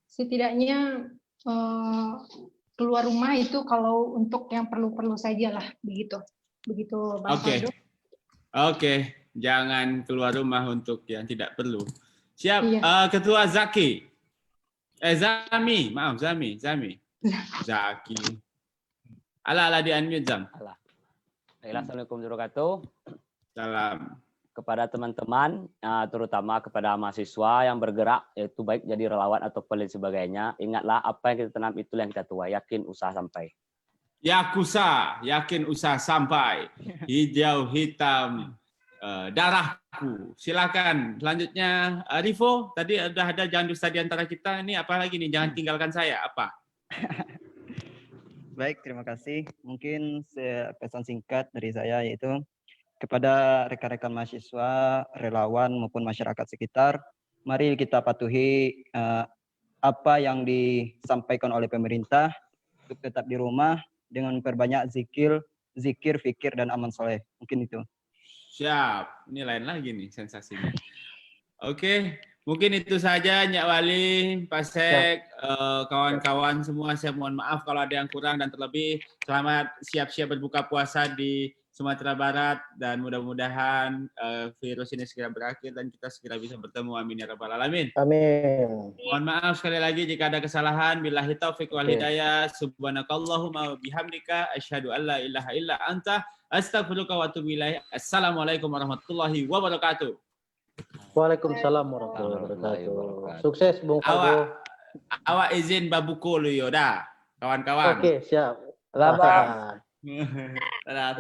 Setidaknya keluar rumah itu kalau untuk yang perlu-perlu saja lah, begitu Bang Valdo. Oke, jangan keluar rumah untuk yang tidak perlu. Siap. Iya. Ketua Zaki. Zami, maaf Zami. Zaki. Ala di unmute Zam. Assalamualaikum warahmatullahi wabarakatuh. Salam. Kepada teman-teman, terutama kepada mahasiswa yang bergerak, yaitu baik jadi relawan atau dan sebagainya, ingatlah apa yang kita tanam itulah yang kita tuai, yakin usaha sampai. Yakuza, yakin usaha sampai. Hijau, hitam, darahku. Silakan. Selanjutnya, Rivo, tadi udah ada jangan dusta di antara kita. Ini apa lagi nih? Jangan tinggalkan saya. Apa? Baik, terima kasih. Mungkin pesan singkat dari saya yaitu kepada rekan-rekan mahasiswa, relawan maupun masyarakat sekitar, mari kita patuhi apa yang disampaikan oleh pemerintah untuk tetap di rumah dengan memperbanyak zikir, fikir dan amal soleh. Mungkin itu. Siap. Ini lain lagi nih sensasinya. Oke, mungkin itu saja Nyak Wali, Pak Sek, kawan-kawan semua. Saya mohon maaf kalau ada yang kurang dan terlebih. Selamat siap-siap berbuka puasa di Sumatera Barat dan mudah-mudahan virus ini segera berakhir dan kita segera bisa bertemu. Amin ya rabbal alamin. Amin. Mohon maaf sekali lagi jika ada kesalahan. Billahi taufiq wal hidayah. Subhanakallahumma wa bihamdika asyhadu an la ilaha illa anta astaghfiruka wa atubu ilaik. Assalamualaikum warahmatullahi wabarakatuh. Waalaikumsalam warahmatullahi wabarakatuh. Sukses Bung Valdo. Awak izin babuku lu yo dah, kawan-kawan. Oke, siap. Selamat. Dadah.